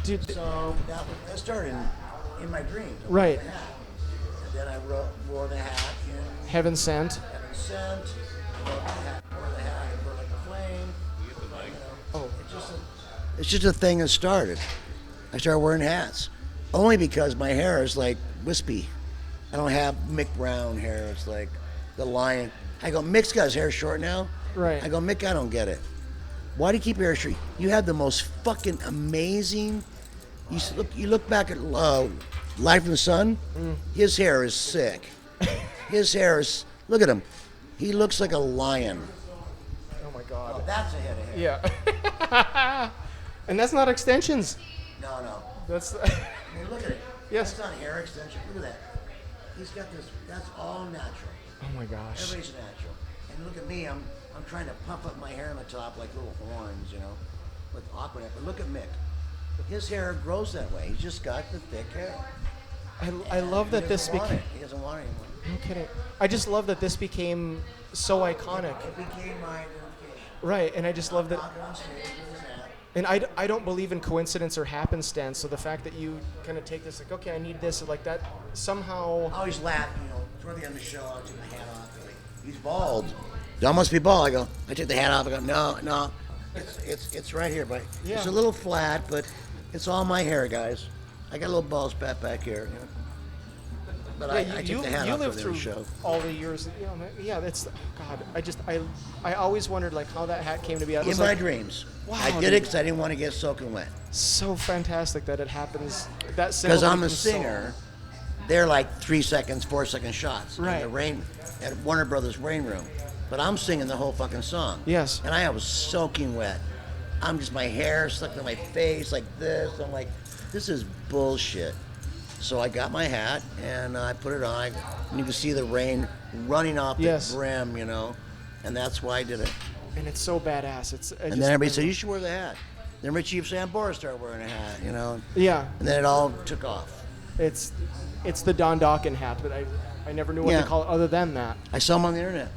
S2: Dude.
S1: So that started in my dreams.
S2: Right.
S1: And then I wore the hat in
S2: Heaven Sent.
S1: Heaven Sent. Wore the hat and burned like a flame.
S2: Oh.
S1: It's just a thing that started. I started wearing hats. Only because my hair is like wispy. I don't have Mick Brown hair. It's like the lion. I go, Mick's got his hair short now.
S2: Right.
S1: I go, Mick, I don't get it. Why do you keep your hair short? You have the most fucking amazing. You look back at Life in the Sun. His hair is sick. His hair is. Look at him. He looks like a lion.
S2: Oh my God.
S1: Oh, that's a head of hair.
S2: Yeah. And that's not extensions.
S1: No.
S2: That's.
S1: I mean, look at it.
S2: Yes.
S1: That's not hair extension. Look at that. He's got this. That's all natural.
S2: Oh my gosh.
S1: Everybody's natural. And look at me. I'm trying to pump up my hair on the top like little horns, with Aquanet. But look at Mick. His hair grows that way. He's just got the thick hair.
S2: I love that this became.
S1: He doesn't want it anymore.
S2: No kidding. I just love that this became so iconic.
S1: It became my identification.
S2: Right, and I just love that.
S1: Walking on stage with his hat.
S2: And I don't believe in coincidence or happenstance. So the fact that you kind of take this like, okay, I need this, like that somehow.
S1: I always laugh, toward the end of the show, I take my hat off. He's bald. That must be bald. I take the hat off. I go, no. It's right here, but it's a little flat, but it's all my hair, guys. I got a little bald spot back here. But I take the hat
S2: you
S1: off
S2: lived
S1: for
S2: through
S1: the show.
S2: all the years. That's God. I always wondered like how that hat came to be.
S1: In my dreams.
S2: Wow,
S1: I did it because I didn't want to get soaking wet.
S2: So fantastic that it happens. That simple.
S1: Because I'm a singer. They're like 3 seconds, 4 second shots.
S2: Right.
S1: At Warner Brothers Rain Room. But I'm singing the whole fucking song.
S2: Yes.
S1: And I was soaking wet. My hair stuck to my face like this. I'm like, this is bullshit. So I got my hat and I put it on. And you can see the rain running off the brim, and that's why I did it.
S2: And it's so badass.
S1: And then everybody said, you should wear the hat. Then Richie Sambora started wearing a hat,
S2: Yeah.
S1: And then it all took off.
S2: It's the Don Dokken hat, but I never knew what
S1: Yeah.
S2: to call it other than that.
S1: I saw them on the internet.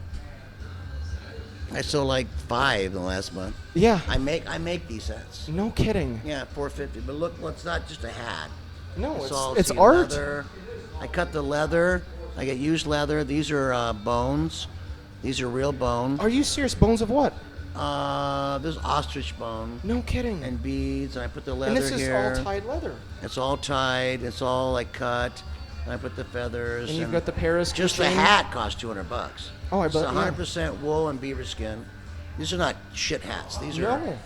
S1: I sold like 5 in the last month.
S2: Yeah.
S1: I make these hats.
S2: No kidding.
S1: Yeah, $4.50. But look, well, it's not just a hat.
S2: No,
S1: all
S2: it's
S1: see
S2: art.
S1: Leather. I cut the leather. I get used leather. These are bones. These are real bone.
S2: Are you serious? Bones of what?
S1: There's ostrich bone
S2: No kidding.
S1: and beads. And I put the leather
S2: And this is
S1: here.
S2: all tied leather.
S1: It's all tied. It's all like cut. And I put the feathers.
S2: And you've got the Paris
S1: Just the
S2: chain.
S1: hat costs $200.
S2: Oh, I
S1: It's
S2: bet.
S1: 100% wool and beaver skin. These are not shit hats. These are.
S2: No.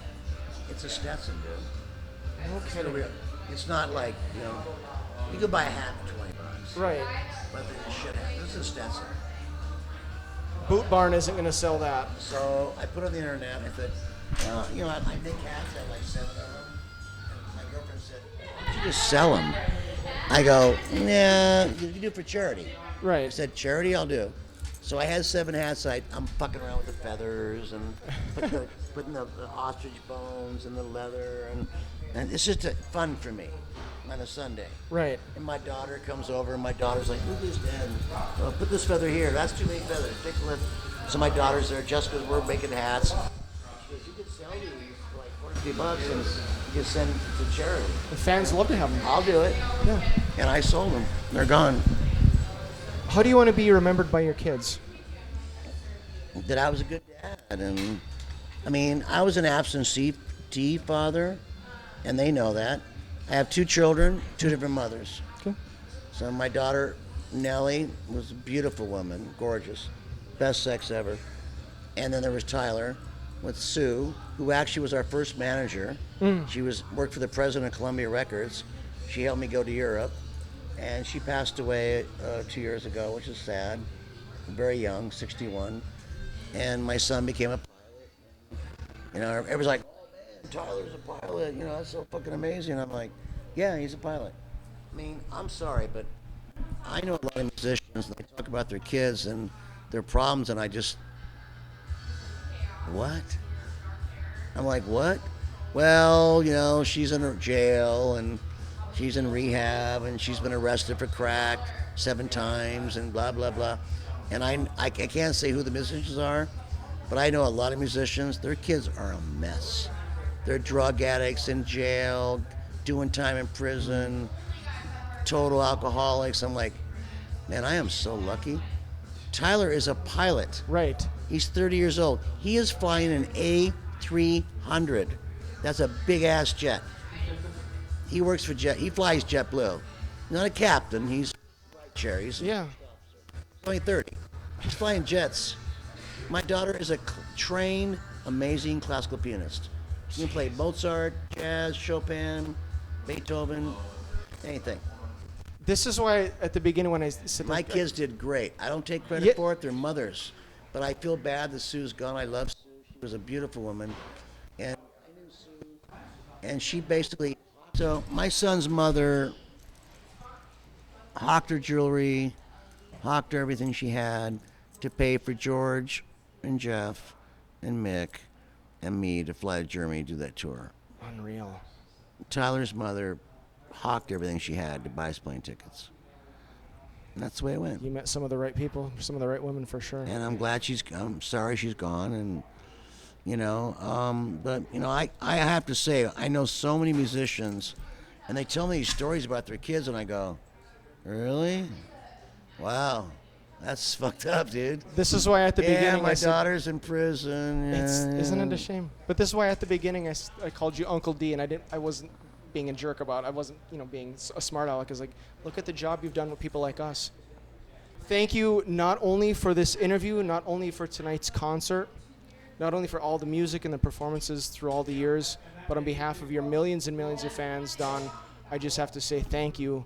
S1: It's a Stetson, dude.
S2: No
S1: It's
S2: kidding.
S1: real. It's not like you could buy a hat for $20.
S2: Right.
S1: But it's a shit hat. This is Stetson.
S2: Boot Barn isn't going to sell that.
S1: So I put it on the internet. I said, I make hats. I have like 7 of them. And my girlfriend said, why don't you just sell them? I go, nah, you can do it for charity. I
S2: Right.
S1: said, charity, I'll do. So I had 7 hats. I'm fucking around with the feathers and putting the ostrich bones and the leather. And it's just fun for me on a Sunday.
S2: Right.
S1: And my daughter comes over, and my daughter's like, "Look at this, Dad. Put this feather here. That's too many feathers. Take a lift." So my daughter's there. Jessica's, we're making hats. She goes, "You could sell these for like $40 and you can send to charity."
S2: The fans love to have them.
S1: I'll do it.
S2: Yeah.
S1: And I sold them. They're gone.
S2: How do you want to be remembered by your kids?
S1: That I was a good dad, and I mean, I was an absentee father, and they know that. I have 2 children, 2 different mothers.
S2: Okay.
S1: So my daughter, Nellie, was a beautiful woman, gorgeous, best sex ever. And then there was Tyler with Sue, who actually was our first manager. She worked for the president of Columbia Records. She helped me go to Europe, and she passed away 2 years ago, which is sad. Very young, 61. And my son became a pilot. Everybody's like, Tyler's a pilot, that's so fucking amazing. I'm like, yeah, he's a pilot. I mean, I'm sorry, but I know a lot of musicians, and they talk about their kids and their problems, and I just, what? I'm like, what? Well, she's in jail, and she's in rehab, and she's been arrested for crack 7 times, and blah, blah, blah. And I can't say who the musicians are, but I know a lot of musicians, their kids are a mess. They're drug addicts in jail, doing time in prison, total alcoholics. I'm like, man, I am so lucky. Tyler is a pilot.
S2: Right.
S1: He's 30 years old. He is flying an A300. That's a big-ass jet. He works for he flies JetBlue. Not a captain, he's cherries.
S2: Yeah.
S1: Only 30. He's flying jets. My daughter is a trained, amazing classical pianist. She can play Mozart, jazz, Chopin, Beethoven, anything.
S2: This is why at the beginning when I said
S1: My kids did great. I don't take credit
S2: Yeah.
S1: for it. They're mothers. But I feel bad that Sue's gone. I love Sue. She was a beautiful woman. And I knew Sue. And she basically... So my son's mother hawked her jewelry, hawked everything she had to pay for George and Jeff and Mick and me to fly to Germany to do that tour.
S2: Unreal.
S1: Tyler's mother hawked everything she had to buy us plane tickets. And that's the way it went.
S2: You met some of the right people, some of the right women for sure.
S1: And I'm sorry she's gone. And, but, I have to say, I know so many musicians, and they tell me these stories about their kids, and I go, really? Wow. That's fucked up, dude.
S2: This is why at the beginning
S1: my
S2: I said,
S1: daughter's in prison.
S2: isn't it a shame? But this is why at the beginning I called you Uncle D, and I wasn't being a jerk about it. I wasn't, being a smart aleck. I was like, look at the job you've done with people like us. Thank you not only for this interview, not only for tonight's concert, not only for all the music and the performances through all the years, but on behalf of your millions and millions of fans, Don, I just have to say thank you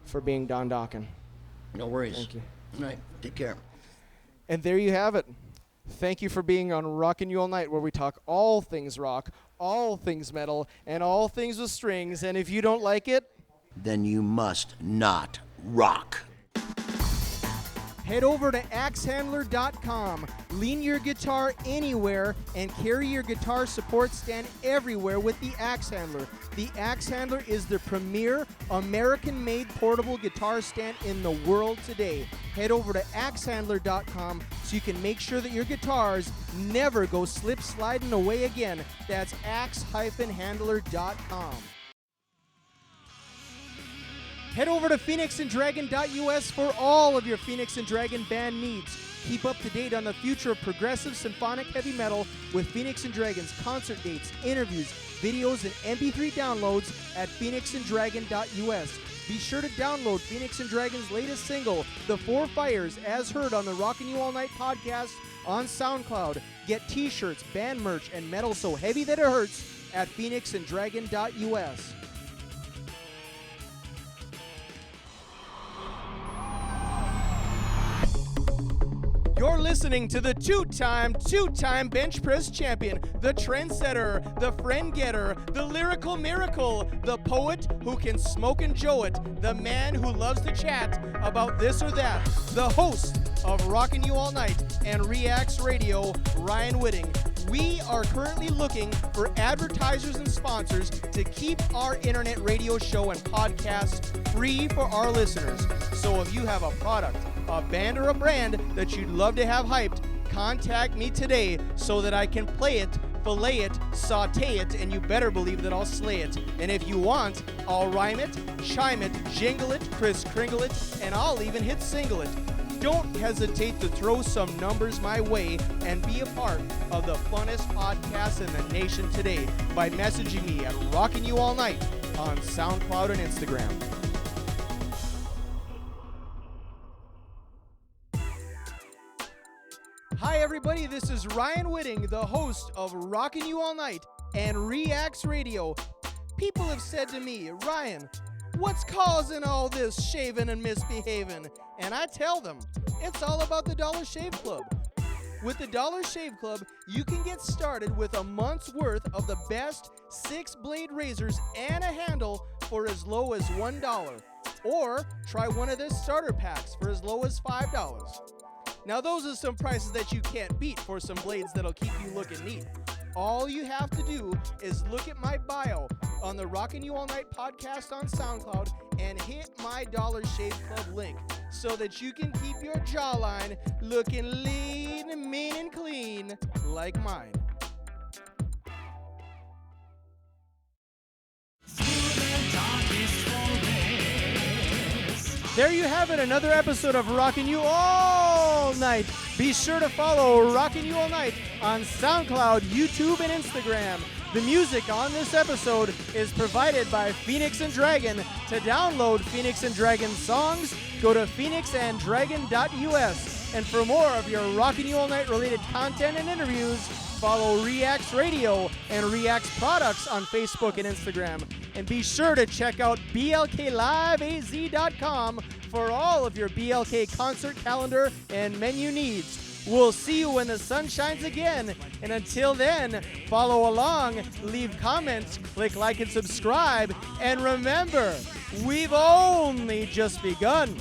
S2: for being Don Dokken.
S1: No worries.
S2: Thank you.
S1: All right. Take care.
S2: And there you have it. Thank you for being on Rockin You All Night, where we talk all things rock, all things metal, and all things with strings. And if you don't like it,
S1: then you must not rock.
S2: Head over to axehandler.com. Lean your guitar anywhere and carry your guitar support stand everywhere with the Axe Handler. The Axe Handler is the premier American-made portable guitar stand in the world today. Head over to axehandler.com so you can make sure that your guitars never go slip-sliding away again. That's axe-handler.com. Head over to phoenixanddragon.us for all of your Phoenix and Dragon band needs. Keep up to date on the future of progressive symphonic heavy metal with Phoenix and Dragon's concert dates, interviews, videos, and MP3 downloads at phoenixanddragon.us. Be sure to download Phoenix and Dragon's latest single, The Four Fires, as heard on the Rockin You All Night podcast on SoundCloud. Get t-shirts, band merch, and metal so heavy that it hurts at phoenixanddragon.us. You're listening to the two-time bench press champion, the trendsetter, the friend getter, the lyrical miracle, the poet who can smoke and joe it, the man who loves to chat about this or that, the host of Rockin You All Night and R.Y.A.N Radio, Ryan Whitting. We are currently looking for advertisers and sponsors to keep our internet radio show and podcast free for our listeners. So if you have a product, a band, or a brand that you'd love to have hyped, contact me today so that I can play it, fillet it, saute it, and you better believe that I'll slay it. And if you want, I'll rhyme it, chime it, jingle it, Kris Kringle it, and I'll even hit single it. Don't hesitate to throw some numbers my way and be a part of the funnest podcast in the nation today by messaging me at Rockin You All Night on SoundCloud and Instagram. Hi everybody, this is Ryan Whitting, the host of Rockin You All Night and R.Y.A.N Radio. People have said to me, Ryan, what's causing all this shaving and misbehaving? And I tell them, it's all about the Dollar Shave Club. With the Dollar Shave Club, you can get started with a month's worth of the best 6-blade razors and a handle for as low as $1. Or try one of their starter packs for as low as $5. Now those are some prices that you can't beat for some blades that'll keep you looking neat. All you have to do is look at my bio on the Rockin You All Night podcast on SoundCloud and hit my Dollar Shave Club link so that you can keep your jawline looking lean, mean, and clean like mine. There you have it, another episode of Rockin You All Night. Be sure to follow Rockin You All Night on SoundCloud, YouTube, and Instagram. The music on this episode is provided by Phoenix and Dragon. To download Phoenix and Dragon songs, go to phoenixanddragon.us. And for more of your Rockin You All Night related content and interviews, follow R.Y.A.N Radio and R.Y.A.N products on Facebook and Instagram. And be sure to check out blkliveaz.com for all of your BLK concert calendar and menu needs. We'll see you when the sun shines again. And until then, follow along, leave comments, click like and subscribe. And remember, we've only just begun.